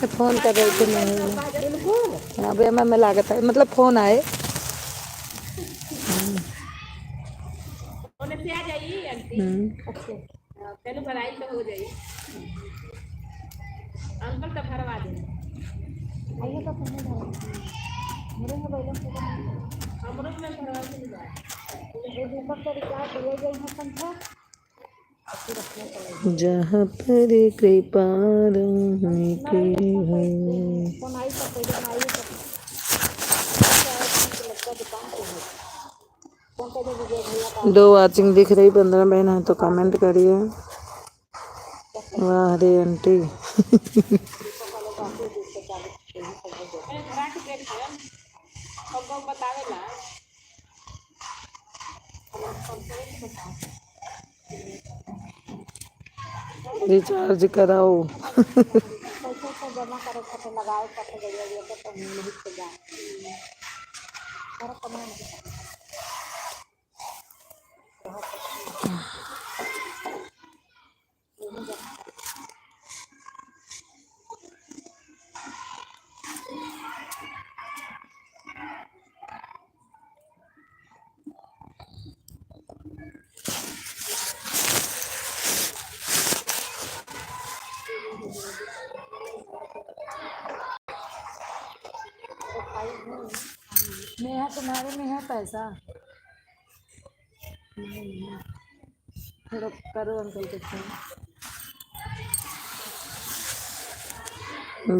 फोन कर रहे थे नहीं। हाँ भैया मैं लागत है, मतलब फोन आए। होने से आ जाइए आंटी। पहले भराई तो हो जाइए। अंकल तो भरवा देना। आइए तो मेरे मोबाइल में हमरो में भरवा के जाए। ये ऊपर से रिचार्ज ले गई है संख्या। जहाँ पर कृपा राम की हो। फोन आई तो पहले आई तो दुकान पे 2 वाचिंग दिख रही। 15 बहन है तो कमेंट करिए। वाह रे आंटी। रिचार्ज कराओ। जमा करे खाते लगाए खाते गया तो नहीं से जा नेहा तुम्हारे में है पैसा? थोड़ा करो अंकल के फोन।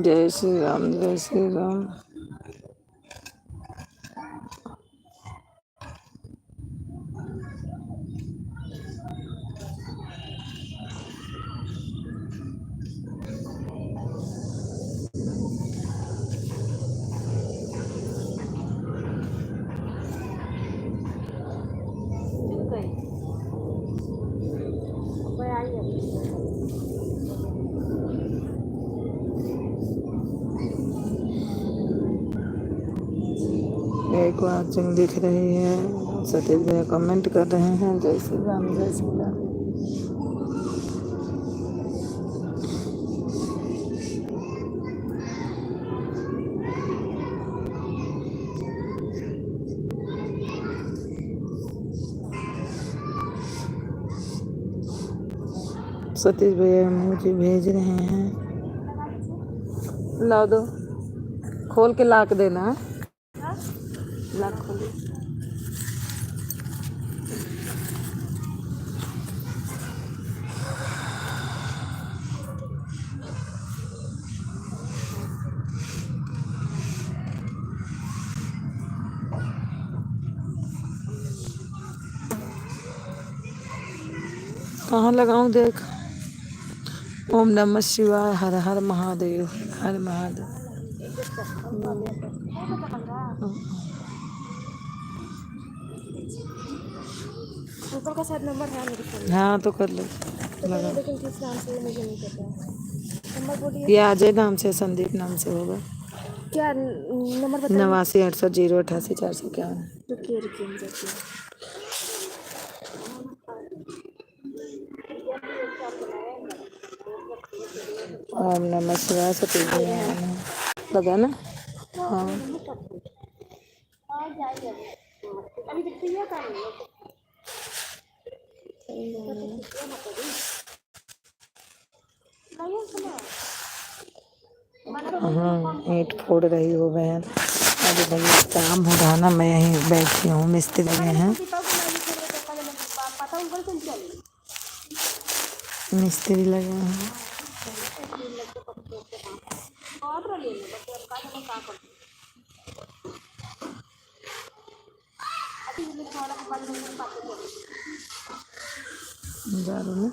जय श्री राम, जय श्री राम। एक वाचिंग दिख रही है। सतीश भैया कमेंट कर रहे हैं जय श्री राम, जय श्री राम। सतीश भैया मुझे भेज रहे हैं। ला दो, खोल के लाक देना। लाक खोल दे। कहाँ लगाऊं देख। ओम नमः शिवाय, हर हर महादेव, हर महादेव। ऊपर का शायद नंबर है मेरे फोन हाँ तो कर ले, लगा। में, लेकिन किस नाम से मुझे नहीं पता। नंबर बोलिए। ये अजय नाम से, संदीप नाम से होगा। क्या नंबर बताइए। 89 68 0 88 451। रुकिए रुकिए हम देखिए। ओम नमः शिवाय, सतीश भैया लगा ना। हाँ अभी देखते हैं क्या हाँ, ईंट फोड़ रही हो बहन। अरे भैया काम हो रहा ना, मैं यहीं बैठी हूँ। मिस्त्री लगे हैं, मिस्त्री लगे हैं। दारू में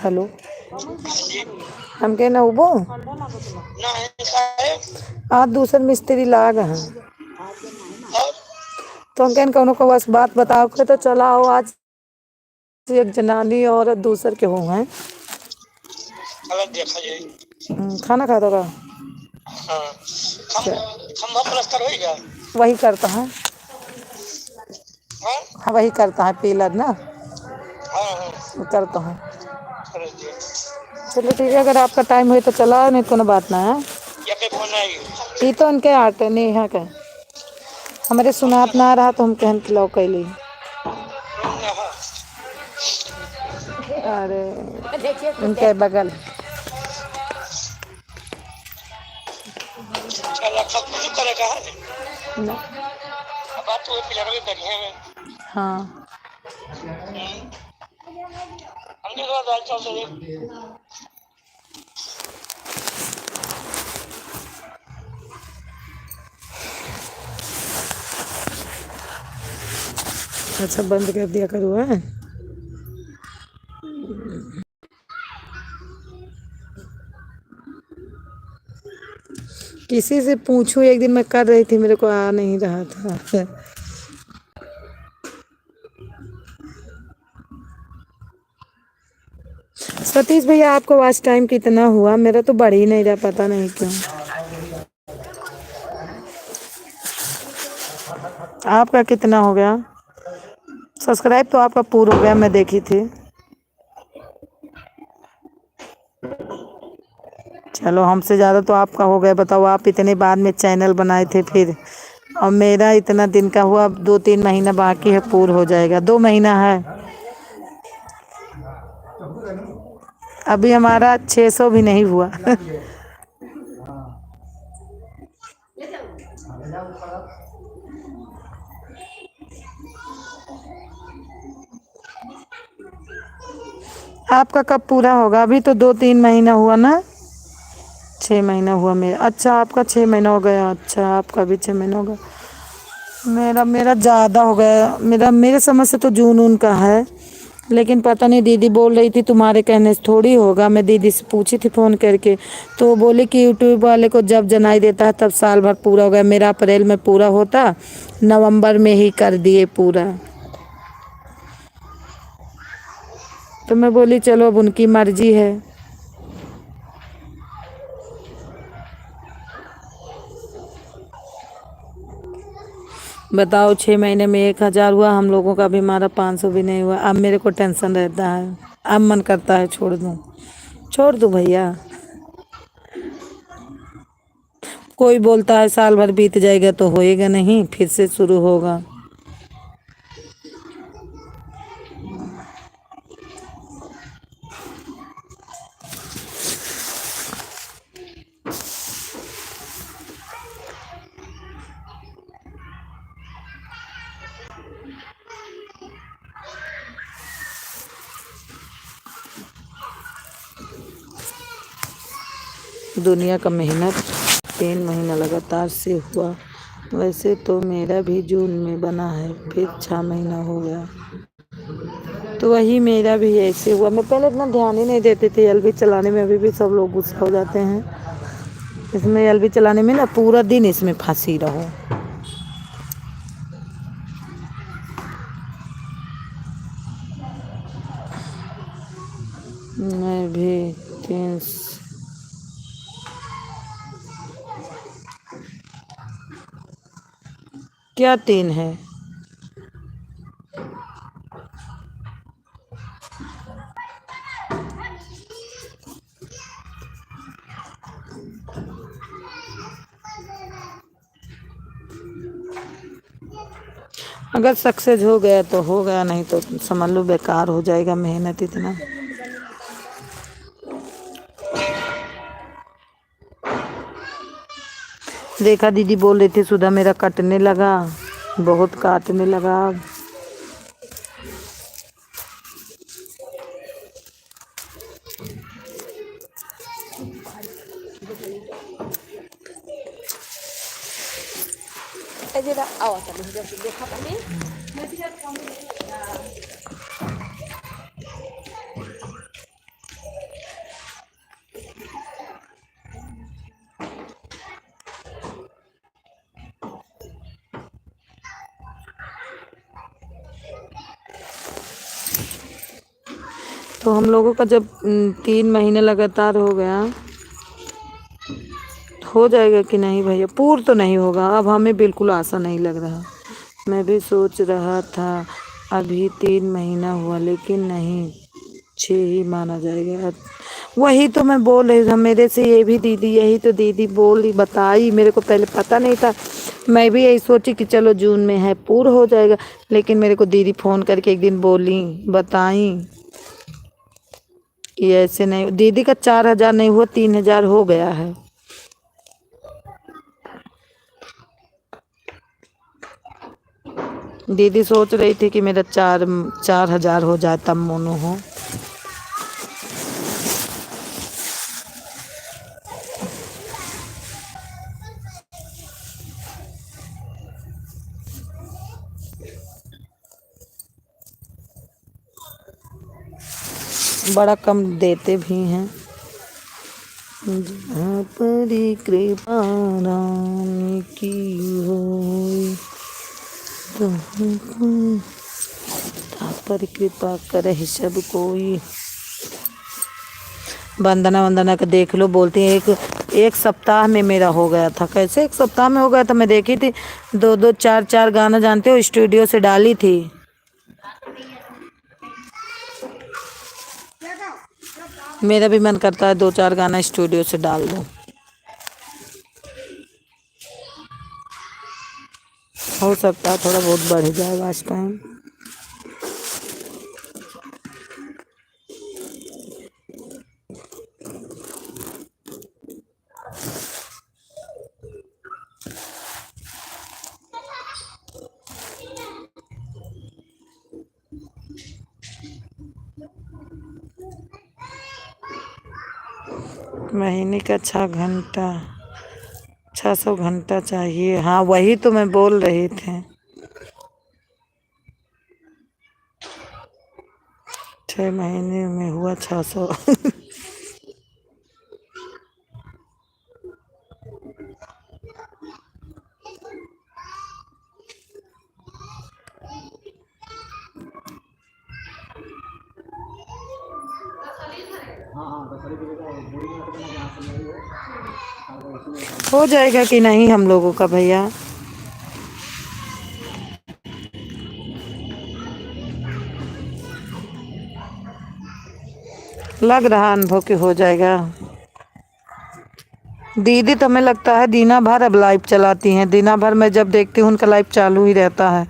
हेलो, हम के ना उबो आज दूसर मिस्त्री लाग हैं, तो हम कहन कौनो को बस बात बताओ के तो चला आओ। आज एक जनानी और दूसर के हो हैं। देखा जाए। खाना खा दो का। हाँ, खम्भा प्लास्टर होएगा। वही करता है, हाँ हाँ वही करता है, पिलर ना हाँ करता हूँ। समझ गया। चलो ठीक है, अगर आपका टाइम हुई तो चला, नहीं कोनो बात ना है। या पे फोन आएगी। ये तो उनके आटे नहीं है के हमारे सुनात ना रहा तो हम कहन खिलाओ कैली। अरे उनके बगल चला सब कुछ करेगा है। न, बात तो पिलर में बढ़िया है। हाँ हमने कहा दाल चावल से अच्छा बंद कर दिया करो है। किसी से पूछूं, एक दिन मैं कर रही थी, मेरे को आ नहीं रहा था। सतीश भैया आपको वॉच टाइम कितना हुआ? मेरा तो बढ़ ही नहीं रहा, पता नहीं क्यों। आपका कितना हो गया? सब्सक्राइब तो आपका पूरा हो गया, मैं देखी थी। चलो हमसे ज़्यादा तो आपका हो गया। बताओ, आप इतने बाद में चैनल बनाए थे फिर, और मेरा इतना दिन का हुआ। 2-3 महीना बाकी है, पूरा हो जाएगा। 2 महीना है अभी, हमारा 600 भी नहीं हुआ। आपका कब पूरा होगा? अभी तो 2-3 महीना हुआ ना। 6 महीना हुआ मेरा। अच्छा आपका 6 महीना हो गया। अच्छा आपका भी 6 महीना हो गया। मेरा ज़्यादा हो गया। मेरे समझ से तो जून उन का है, लेकिन पता नहीं, दीदी बोल रही थी तुम्हारे कहने से थोड़ी होगा। मैं दीदी से पूछी थी फ़ोन करके, तो बोले कि यूट्यूब वाले को जब जनाई देता है तब साल भर पूरा हो गया। मेरा अप्रैल में पूरा होता, नवंबर में ही कर दिए पूरा। तो मैं बोली चलो अब उनकी मर्जी है। बताओ, 6 महीने में 1000 हुआ हम लोगों का भी, हमारा 500 भी नहीं हुआ। अब मेरे को टेंशन रहता है, अब मन करता है छोड़ दूँ, छोड़ दूँ भैया। कोई बोलता है साल भर बीत जाएगा तो होएगा नहीं, फिर से शुरू होगा। दुनिया का मेहनत 3 महीना लगातार से हुआ। वैसे तो मेरा भी जून में बना है, फिर 6 महीना हो गया। तो वही मेरा भी ऐसे हुआ। मैं पहले इतना ध्यान ही नहीं देती थी एलबी चलाने में, अभी भी सब लोग गुस्सा हो जाते हैं इसमें। एलबी चलाने में ना पूरा दिन इसमें फंसी रहो। मैं भी 3 क्या 3 है? अगर सक्सेस हो गया तो हो गया, नहीं तो समझ लो बेकार हो जाएगा मेहनत इतना। देखा दीदी बोल रही थी सुधा मेरा कटने लगा, बहुत काटने लगा। तो हम लोगों का जब 3 महीने लगातार हो गया, हो जाएगा कि नहीं भैया? पूर्ण तो नहीं होगा, अब हमें बिल्कुल आशा नहीं लग रहा। मैं भी सोच रहा था अभी 3 महीना हुआ, लेकिन नहीं 6 ही माना जाएगा। वही तो मैं बोल रही हूँ, मेरे से ये भी दीदी, यही तो दीदी बोली बताई, मेरे को पहले पता नहीं था। मैं भी यही सोची कि चलो जून में है पूर्ण हो जाएगा, लेकिन मेरे को दीदी फ़ोन करके एक दिन बोली बताई कि ऐसे नहीं। दीदी का 4,000 नहीं हुआ, 3,000 हो गया है। दीदी सोच रही थी कि मेरा 4,000 हो जाए तब मोनू हो। बड़ा कम देते भी हैं। जहाँ पर कृपा राम की होई, पर कृपा करे सब कोई। वंदना का देख लो, बोलती है एक सप्ताह में मेरा हो गया था। कैसे 1 सप्ताह में हो गया था? मैं देखी थी 2-2 4-4 गाना, जानते हो, स्टूडियो से डाली थी। मेरा भी मन करता है 2-4 गाना स्टूडियो से डाल दूं। हो सकता है थोड़ा बहुत बढ़ जाएगा इस टाइम। महीने का 600 घंटा चाहिए। हाँ वही तो मैं बोल रही थी, 6 महीने में हुआ 600। हो जाएगा कि नहीं हम लोगों का भैया? लग रहा अनुभव कि हो जाएगा। दीदी तो हमें लगता है दीना भर अब लाइव चलाती हैं। दीना भर मैं जब देखती हूँ उनका लाइव चालू ही रहता है।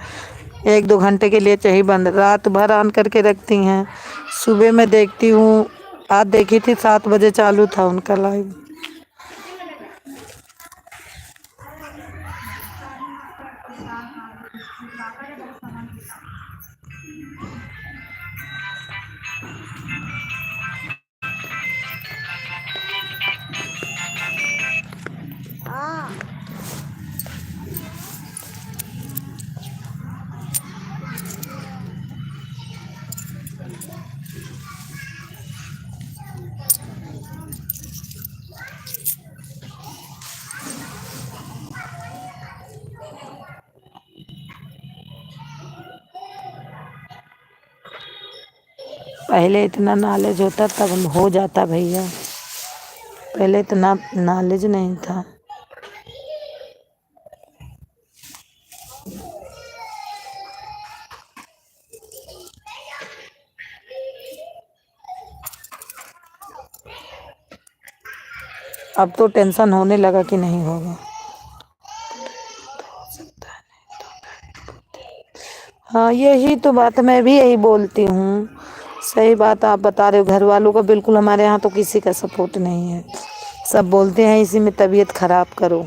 1-2 घंटे के लिए चाहिए बंद, रात भर ऑन करके रखती हैं। सुबह मैं देखती हूँ, आज देखी थी 7 बजे चालू था उनका लाइव। हाँ पहले इतना नॉलेज होता तब हो जाता भैया, पहले इतना नॉलेज नहीं था। अब तो टेंशन होने लगा कि नहीं होगा। हाँ यही तो बात, मैं भी यही बोलती हूँ। सही बात आप बता रहे हो, घर वालों का बिल्कुल, हमारे यहाँ तो किसी का सपोर्ट नहीं है। सब बोलते हैं इसी में तबीयत खराब करो,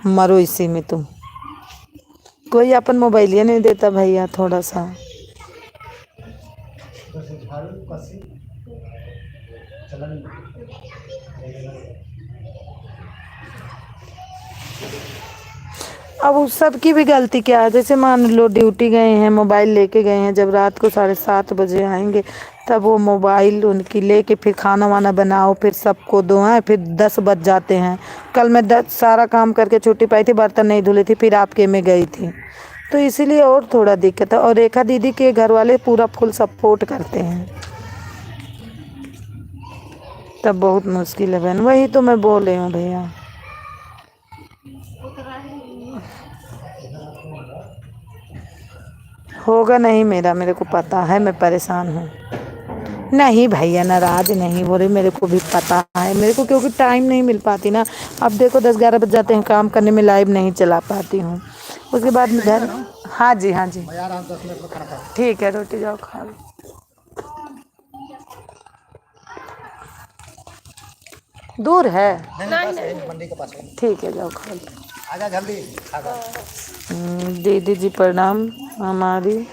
मरो इसी में तुम। कोई अपन मोबाइल ही नहीं देता भैया थोड़ा सा। झाड़ू कसी चलन अब उस सब की भी गलती क्या है? जैसे मान लो ड्यूटी गए हैं, मोबाइल लेके गए हैं, जब रात को 7:30 बजे आएंगे तब वो मोबाइल उनकी लेके फिर खाना वाना बनाओ, फिर सबको दो, हैं फिर 10 बज जाते हैं। कल मैं 10 सारा काम करके छुट्टी पाई थी, बर्तन नहीं धुले थी, फिर आपके में गई थी, तो इसीलिए और थोड़ा दिक्कत है। और रेखा दीदी के घर वाले पूरा फुल सपोर्ट करते हैं, तब बहुत मुश्किल है बहन। वही तो मैं बोल रही हूँ भैया। होगा नहीं मेरा, मेरे को पता है, मैं परेशान हूँ। नहीं भैया नाराज नहीं हो रही, मेरे को भी पता है, मेरे को क्योंकि टाइम नहीं मिल पाती ना। अब देखो 10-11 बज जाते हैं काम करने में, लाइव नहीं चला पाती हूँ। उसके बाद घर, हाँ जी हाँ जी मैं आ रहा हूँ 10 मिनट में खाना खा। ठीक है, रोटी जाओ खा लो। दूर है, मंडी के पास है। ठीक है जाओ खा लो। आजा जल्दी खा खा। दीदी जी प्रणाम। हमारी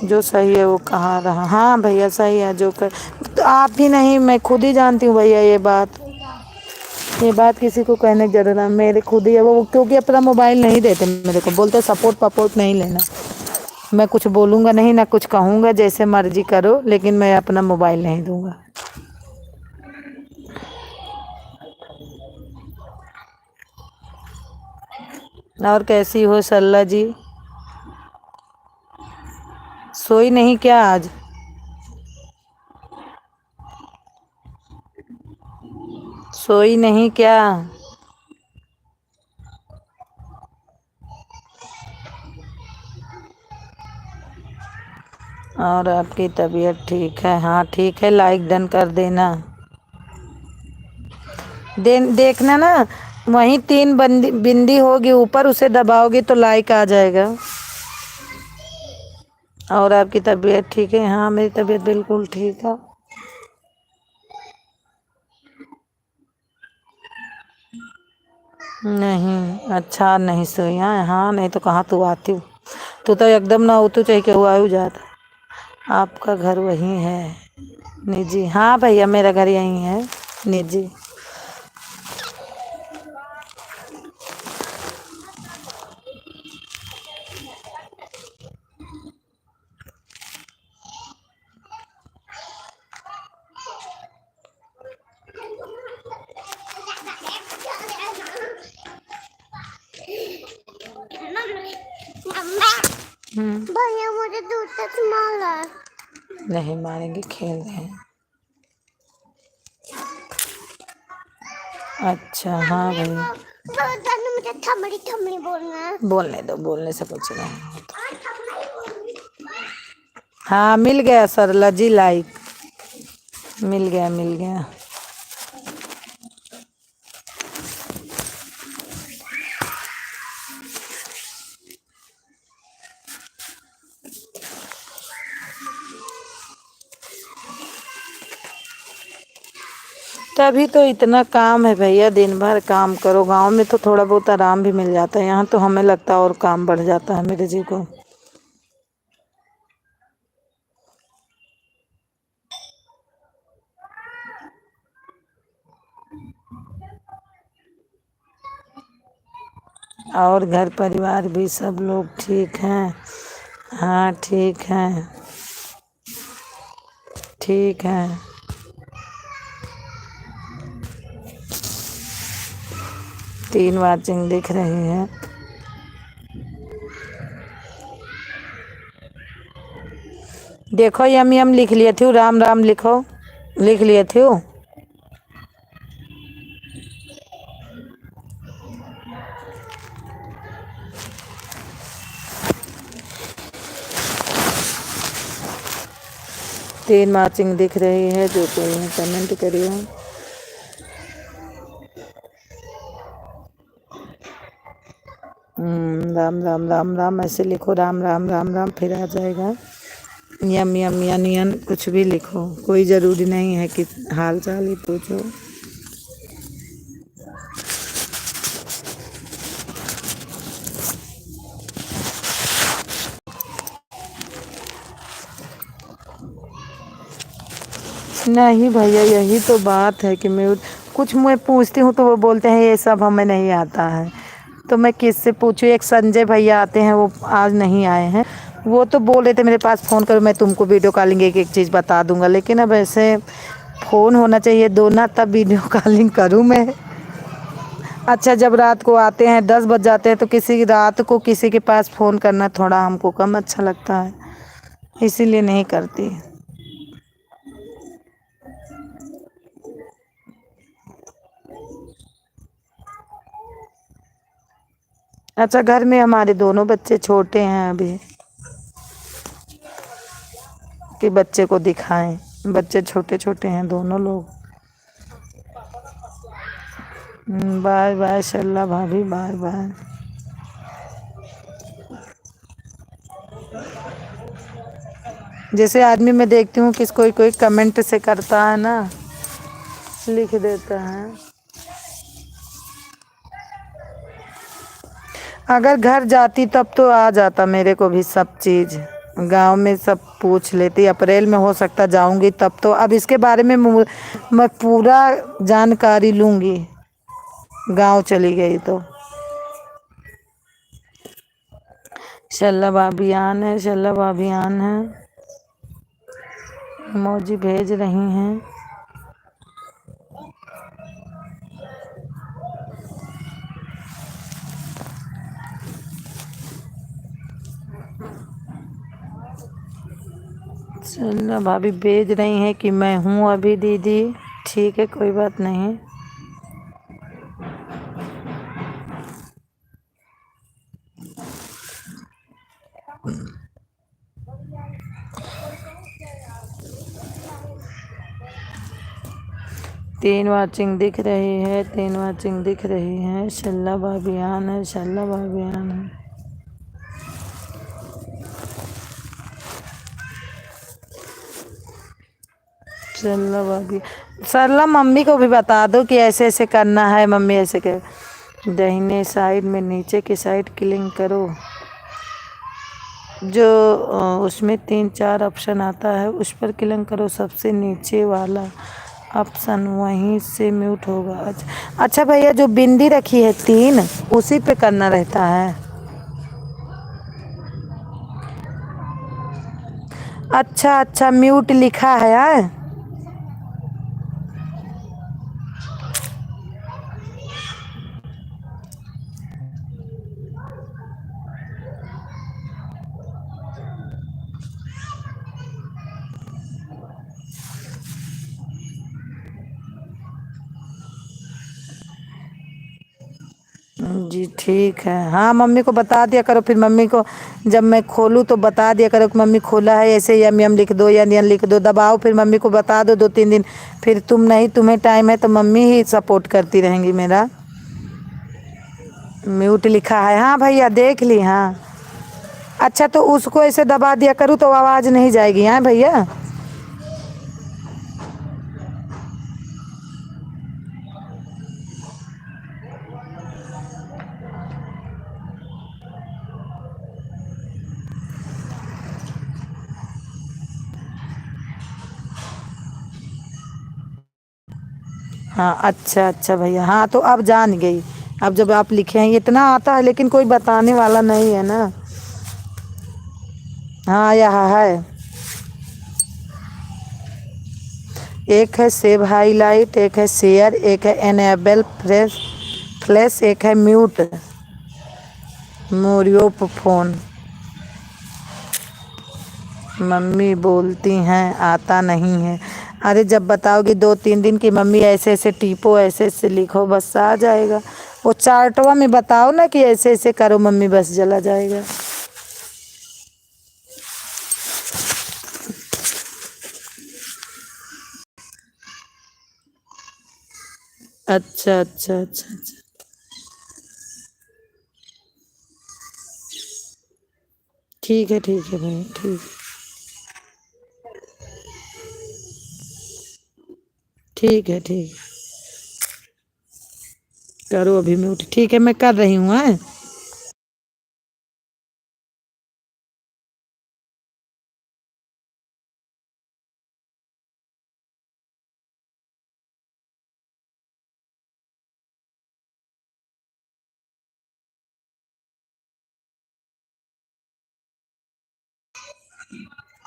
जो सही है वो कहाँ रहा। हाँ भैया सही है जो कर, तो आप ही नहीं मैं खुद ही जानती हूँ भैया ये बात किसी को कहने की जरूरत है, मेरे खुद ही है वो। क्योंकि अपना मोबाइल नहीं देते मेरे को, बोलते सपोर्ट पपोर्ट नहीं लेना। मैं कुछ बोलूँगा नहीं ना कुछ कहूँगा, जैसे मर्जी करो, लेकिन मैं अपना मोबाइल नहीं दूँगा। और कैसी हो सरला जी? सोई नहीं क्या आज? सोई नहीं क्या? और आपकी तबीयत ठीक है? हाँ ठीक है, लाइक डन कर देना। देखना ना, वहीं 3 बिंदी होगी ऊपर, उसे दबाओगे तो लाइक आ जाएगा। और आपकी तबीयत ठीक है? हाँ मेरी तबीयत बिल्कुल ठीक है। नहीं अच्छा नहीं सोई? हाँ नहीं तो कहाँ तू आती हूँ, तू तो एकदम ना हो, तू चाहे के हुआ ही जाता। आपका घर वहीं है निजी? हाँ भैया मेरा घर यहीं है निजी। भैया मुझे दूर तक मारा। नहीं मारेंगे, खेल रहे हैं। अच्छा हाँ भैया मुझे थमड़ी थमड़ी बोलना है। बोलने दो, बोलने से कुछ नहीं होता। हाँ मिल गया सरला जी लाइक, मिल गया। तभी तो इतना काम है भैया, दिन भर काम करो। गांव में तो थोड़ा बहुत आराम भी मिल जाता है, यहाँ तो हमें लगता है और काम बढ़ जाता है मेरे जी को। और घर परिवार भी सब लोग ठीक हैं? हाँ ठीक हैं, ठीक हैं। तीन वाचिंग दिख रही है। देखो यम यम लिख लिए थे, राम राम लिखो, लिख लिए थे। 3 मार्चिंग दिख रही है, जो कोई है कमेंट करिए। राम राम राम राम ऐसे लिखो, राम राम राम राम फिर आ जाएगा। यम यम यन यन कुछ भी लिखो, कोई ज़रूरी नहीं है कि हाल चाल ही पूछो। नहीं भैया, यही तो बात है कि मैं पूछती हूँ तो वो बोलते हैं ये सब हमें नहीं आता है, तो मैं किससे पूछूँ। एक संजय भैया आते हैं, वो आज नहीं आए हैं, वो तो बोल रहे थे मेरे पास फ़ोन करो, मैं तुमको वीडियो कॉलिंग एक एक चीज़ बता दूंगा। लेकिन अब ऐसे फ़ोन होना चाहिए दो ना, तब वीडियो कॉलिंग करूँ मैं। अच्छा जब रात को आते हैं 10 बज जाते हैं, तो किसी रात को किसी के पास फ़ोन करना थोड़ा हमको कम अच्छा लगता है, इसीलिए नहीं करती। अच्छा घर में हमारे दोनों बच्चे छोटे हैं अभी, कि बच्चे को दिखाएं। बच्चे छोटे छोटे हैं दोनों लोग। बाय बाय शल्ला भाभी, बाय बाय। जैसे आदमी मैं देखती हूँ कि कोई कोई कमेंट से करता है ना, लिख देता है। अगर घर जाती तब तो आ जाता मेरे को भी सब चीज़, गांव में सब पूछ लेती। अप्रैल में हो सकता जाऊंगी तब तो। अब इसके बारे में मैं पूरा जानकारी लूँगी, गांव चली गई तो। शल्लभ अभियान है, शल्लभ अभियान है, इमोजी भेज रही हैं। चलो भाभी भेज रही हैं कि मैं हूँ अभी दीदी, ठीक है कोई बात नहीं। तीन वाचिंग दिख रही है, 3 वाचिंग दिख रही है। शल्लभ अभियान है, शल्लभ अभियान है। शल्लभ अभियान। शल्लभ मम्मी को भी बता दो कि ऐसे ऐसे करना है, मम्मी ऐसे कर। दाहिने साइड में नीचे की साइड क्लिक करो, जो उसमें 3-4 ऑप्शन आता है उस पर क्लिक करो, सबसे नीचे वाला ऑप्शन, वहीं से म्यूट होगा। अच्छा भैया जो बिंदी रखी है 3, उसी पे करना रहता है। अच्छा अच्छा म्यूट लिखा है यार। जी ठीक है। हाँ मम्मी को बता दिया करो, फिर मम्मी को जब मैं खोलूँ तो बता दिया करो कि मम्मी खोला है, ऐसे यम यम लिख दो, यन यन लिख दो, दबाओ, फिर मम्मी को बता दो 2-3 दिन। फिर तुम नहीं, तुम्हें टाइम है तो मम्मी ही सपोर्ट करती रहेंगी मेरा। म्यूट लिखा है, हाँ भैया देख ली। हाँ अच्छा तो उसको ऐसे दबा दिया करूँ तो आवाज़ नहीं जाएगी। हाँ भैया हाँ अच्छा अच्छा भैया, हाँ तो अब जान गई। अब जब आप लिखे हैं इतना आता है लेकिन कोई बताने वाला नहीं है ना। हाँ यहाँ है, एक है सेव हाईलाइट, एक है शेयर, एक है एनेबल फ्लैश फ्लैश, एक है म्यूट मोरियो फोन। मम्मी बोलती हैं आता नहीं है। अरे जब बताओगी 2-3 दिन की मम्मी ऐसे ऐसे टीपो ऐसे ऐसे लिखो बस आ जाएगा। वो चार्टवा में बताओ ना कि ऐसे ऐसे करो मम्मी बस चला जाएगा। अच्छा अच्छा अच्छा अच्छा। ठीक है भाई ठीक। ठीक है ठीक है। करो अभी म्यूट, ठीक है मैं कर रही हूँ। हैं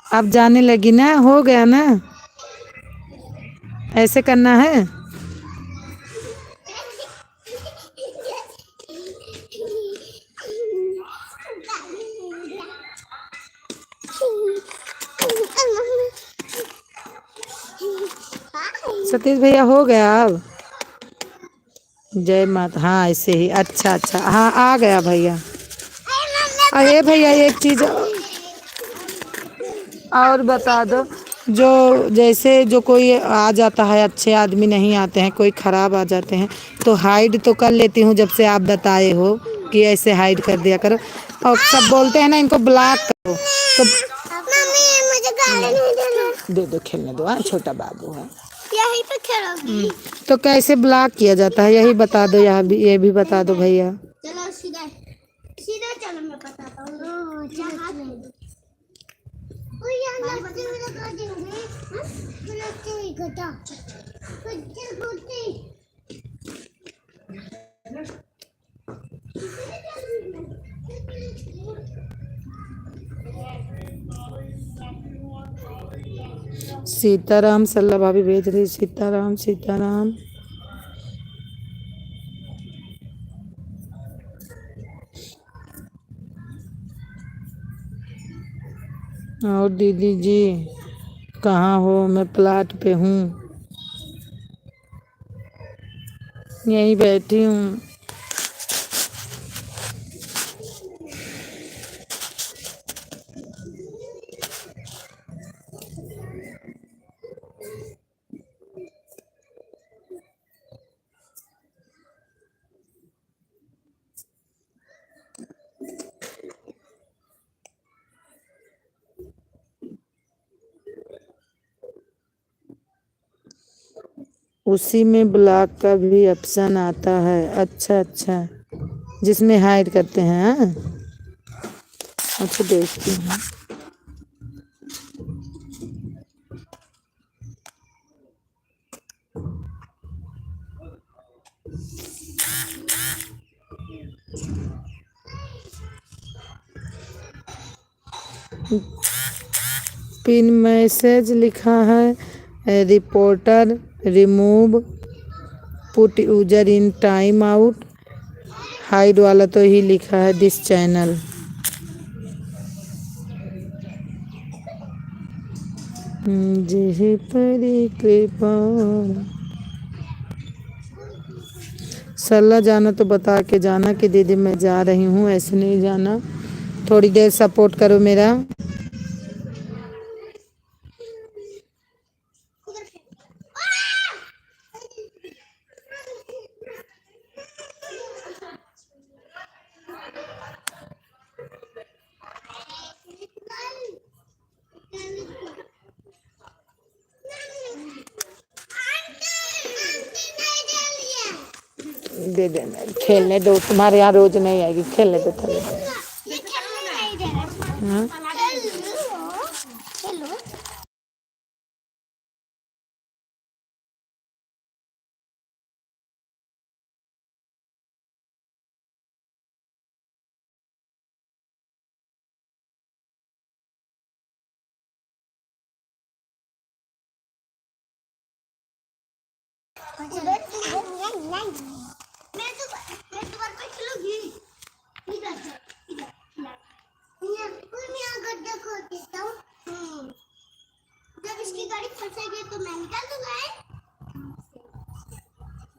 अब जाने लगी ना, हो गया ना, ऐसे करना है। सतीश भैया हो गया अब। जय माता, हाँ ऐसे ही, अच्छा अच्छा हाँ आ गया भैया। अरे भैया एक चीज और बता दो, जो जैसे जो कोई आ जाता है अच्छे आदमी नहीं आते हैं, कोई खराब आ जाते हैं तो हाइड तो कर लेती हूँ जब से आप बताए हो कि ऐसे हाइड कर दिया करो। और सब बोलते हैं ना इनको ब्लॉक करो तो मम्मी मुझे गाड़ी नहीं देना। दे दो खेलने दो, हाँ छोटा बाबू है। यहीं पे खेलोगी। तो कैसे ब्लॉक किया जाता है यही बता दो, यहाँ भी ये भी बता दो भैया। चलो सीधा सीधा चलो मैं बताता हूँ। चलो ओ यार बच्चे मेरा कर देंगे। हां बच्चे ही घटा बच्चे घुटते। सीताराम सल्ला भाभी भेज रही, सीताराम सीताराम। और दीदी जी कहाँ हो? मैं प्लाट पे हूँ, यहीं बैठी हूँ। उसी में ब्लॉक का भी ऑप्शन आता है। अच्छा अच्छा, जिसमें हाइड करते हैं। हाँ? अच्छा देखती हूँ। पिन मैसेज लिखा है, reporter remove put user in time out. Hide वाला तो ही लिखा है दिस चैनल। जी परी कृपा। सल्ला जाना तो बता के जाना कि दीदी मैं जा रही हूँ, ऐसे नहीं जाना। थोड़ी देर सपोर्ट करो मेरा। दे देना, खेलने दो, तुम्हारे यहाँ रोज नहीं आएगी, खेलने दो थोड़ी देर। ये खेलने नहीं दे रहा। हाँ? खेलो खेलो। मैं तुम्हारे पे खिलूंगी। इधर यहाँ गड्ढा खोद देता हूँ। जब इसकी गाड़ी फंसेगी तो मैं निकाल दूंगा।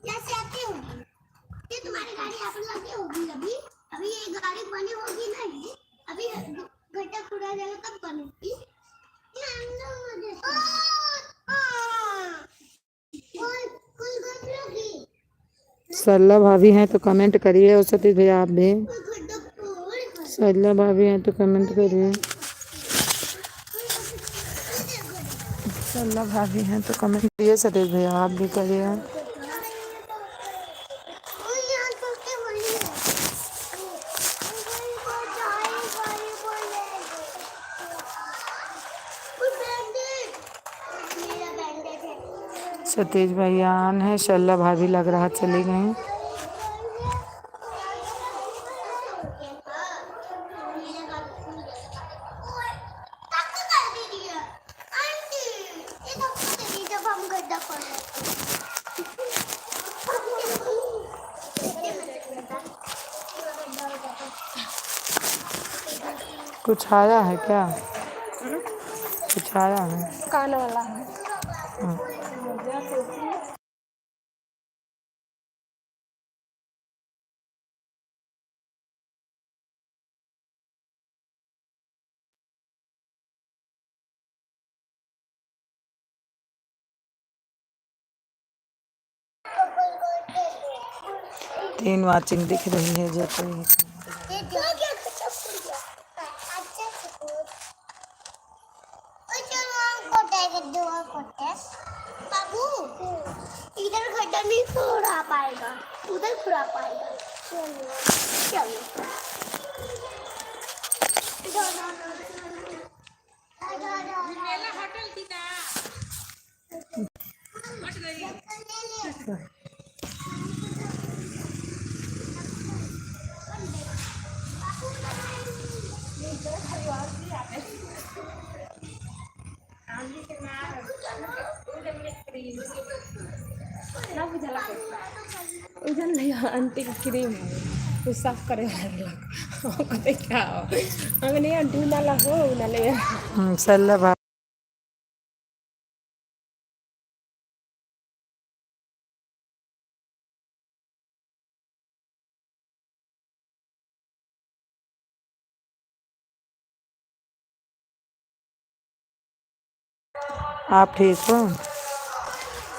जैसे आती होगी ये तुम्हारी गाड़ी यहाँ पर लगी होगी। अभी अभी ये गाड़ी बनी होगी नहीं। अभी गड्ढा खुदा जाएगा तब बनेगी। सरला भाभी हैं तो कमेंट करिए और सतीश भैया आप भी। सरला भाभी हैं तो कमेंट करिए। सरला भाभी हैं तो कमेंट करिए, सतीश भैया आप भी करिए। सतीश भैया आन है, सरला भाभी लग रहा चली गई। कुछ आया है क्या? कुछ आया है? कान वाला है। तीन वाचिंग दिख रही है जो कोई बाबू इधर गड्ढा नहीं खुड़ा पाएगा, उधर खुड़ा पाएगा। चलो उधर नहीं आंटी की क्रीम है तो साफ करे वाला कहते क्या हो अंगने आंटी ना लगो ना ले सरला भाभी आप ठीक हो?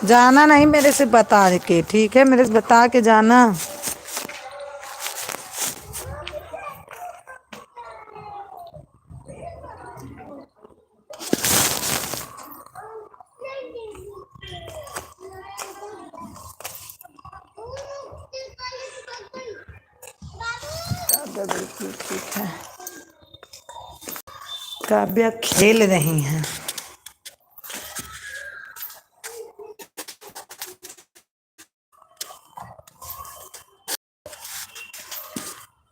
जाना नहीं मेरे से बता के, ठीक है? मेरे से बता के जाना। ठीक है। काव्या खेल रही हैं।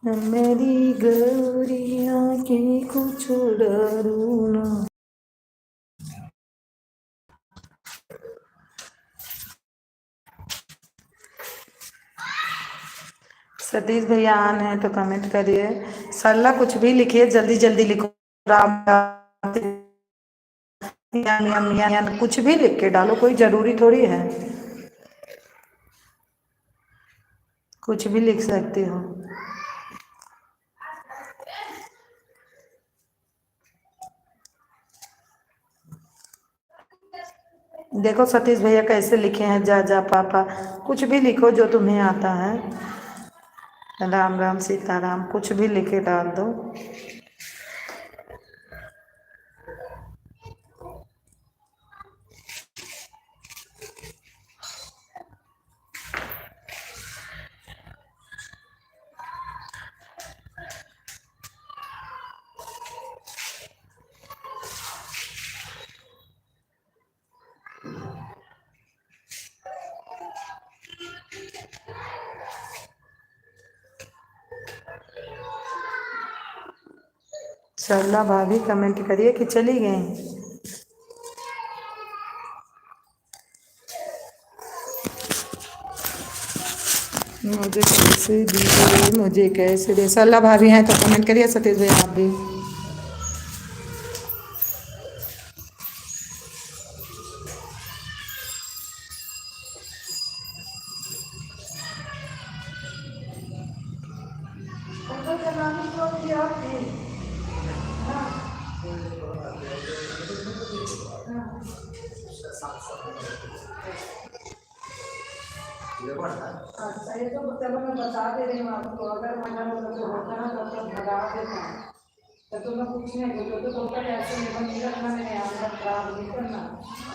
मेरी गौरिया के कुछ डरू ना। सतीश भैया आन है तो कमेंट करिए। सरला कुछ भी लिखिए, जल्दी जल्दी लिखो। राम कुछ भी लिख के डालो, कोई जरूरी थोड़ी है, कुछ भी लिख सकती हो। देखो सतीश भैया कैसे लिखे हैं, जा जा पापा। कुछ भी लिखो जो तुम्हें आता है। राम राम सीताराम कुछ भी लिख के डाल दो। सरला भाभी कमेंट करिए कि चली गई। मुझे कैसे दिए, मुझे कैसे दे। सल्ला भाभी हैं तो कमेंट करिए, सतीश भाई आप भी। लेबर है। अच्छा, ये तो चलो मैं बता दे रही हूँ आपको, अगर मना मतलब जो होता ना तो सब भगा देता है। तो तुम्हें कुछ नहीं बोलो तो बोलता है ऐसे निबंध नहीं रखना, मेरे आंदर खराब नहीं करना।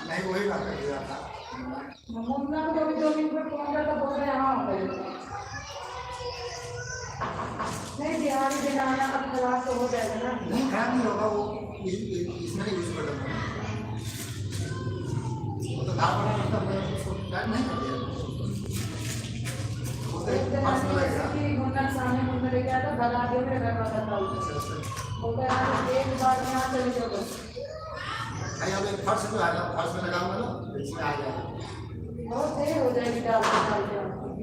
नहीं वही बात कर दिया था। मुन्ना को कभी 2 मिनट में फोन करता बोल रहे हाँ भाई नहीं दिहाड़ी देना आना अब खराब तो हो जाएगा ना। नहीं खराब नहीं होगा वो, इसमें यूज कर दूँगा। वो तो दाल बना रहता मैं उसको टाइम नहीं कर दिया। वो तो एक दिन फर्स्ट में लगेगा। कि मुन्ना सामने मुन्ना लेके आया था, भगा दिया मेरे घर पर था बोलता है एक बार यहाँ चले जाओ बस। नहीं अब एक फर्स्ट में आएगा, फर्स्ट में लगाऊंगा ना इसमें आ जाएगा। बहुत देर हो जाएगी डालते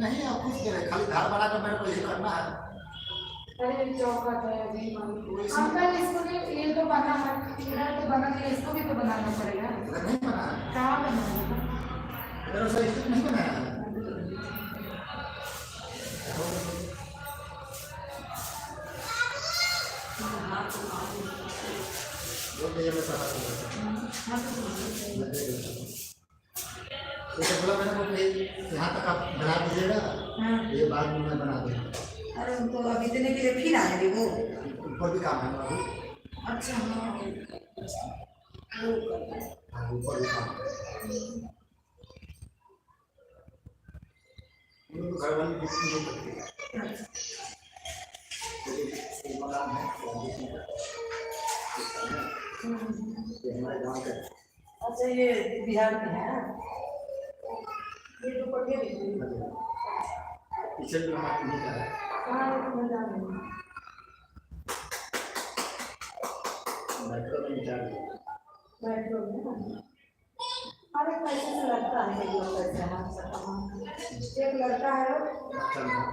नहीं अब कुछ नहीं है, खाली धार बनाकर मेरे को ये करना है। अरे चौका है जी अंकल, इसको भी ये तो बना है, इधर तो बना नहीं, इसको भी तो बनाना पड़ेगा। इधर नहीं बना है, कहाँ बनाना है? इधर उसका स्टिक नहीं बनाया है। वो तो ये मैं सहारा जैसे बोला मैंने वो यहाँ तक आप बना दीजिएगा, ये बाद में मैं बना दूँगा। अरे उनको अब इतने के लिए फिर आएंगे वो। ऊपर भी काम है ना अभी। अच्छा हाँ हाँ, ऊपर भी काम है। उनको घर वाली किसी नहीं करती। लेकिन ये मकान है वो हम किसी का। ये हमारे गाँव का है। अच्छा ये बिहार में है, ये तो पढ़े लिखे पीछे भी हमारे नहीं का है। कहाँ है तो मजा नहीं। मेट्रो में चार मेट्रो में ना, अरे पैसे से लगता है एक लोग पैसे हाथ से कमाना। एक लड़का है, अच्छा नहीं।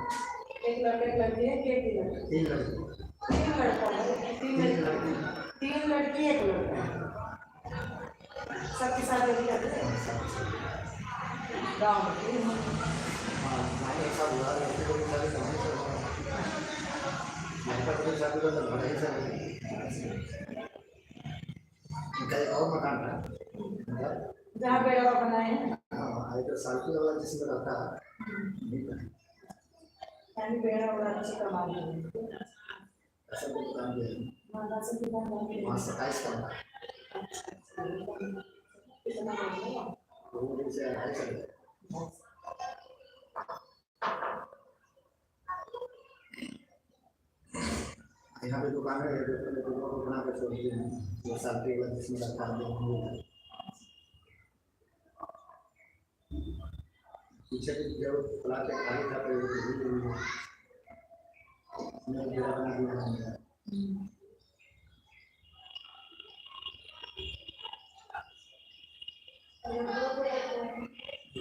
एक लड़का एक लड़की है, एक ही लड़का, तीन लड़की, 3 लड़का है, 3 तीन लड़की, लड़की। 3 लड़की 1 लड़का, सबके साथ एक लड़का गाँव में। हाँ हमारे ऐसा हुआ लड़की को भी शादी करनी चाहिए। लड़का को भी शादी करना बड़ा ही चाहिए। इनका एक और मकान था मतलब जहाँ बेड़वा बनाए हैं, हाँ एक सालकी वाला जिसमें रहता है नहीं था। यानी बेड़ा बड़ा अच्छा कमा लिया। ऐसा कोई काम नहीं है। माता से कितना वहाँ 27 का था, कितना मिलेगा? वो दिन से 28 चल गया। यहाँ पे दुकान है, दुकान को बना कर छोड़ दिए हैं। वो सालकी वाला जिसमें रहता है पीछे जो प्लाट खाली था तो मैं बेड़ा बना दिया।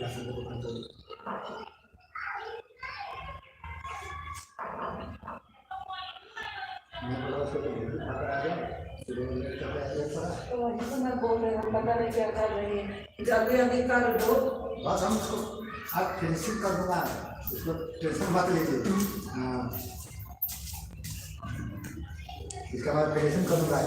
राशन की दुकान चल मैं बोला उसको तो बिल्कुल भाग आ गया, फिर वो लेट कर दिया थोड़ा। तो वही तो मैं बोल रही हूँ, पता नहीं क्या कर रही है, जल्दी जल्दी कर दो। बस हम उसको आज फिनिशिंग कर दूंगा, उसको टेंशन मत लीजिए। हाँ इसके बाद फिनिशिंग कर दूंगा।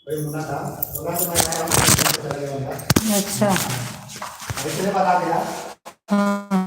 कोई मुन्ना था, मुन्ना तो मैं आया हूँ, चला गया बंदा। अच्छा अभी तुझे बता दिया हाँ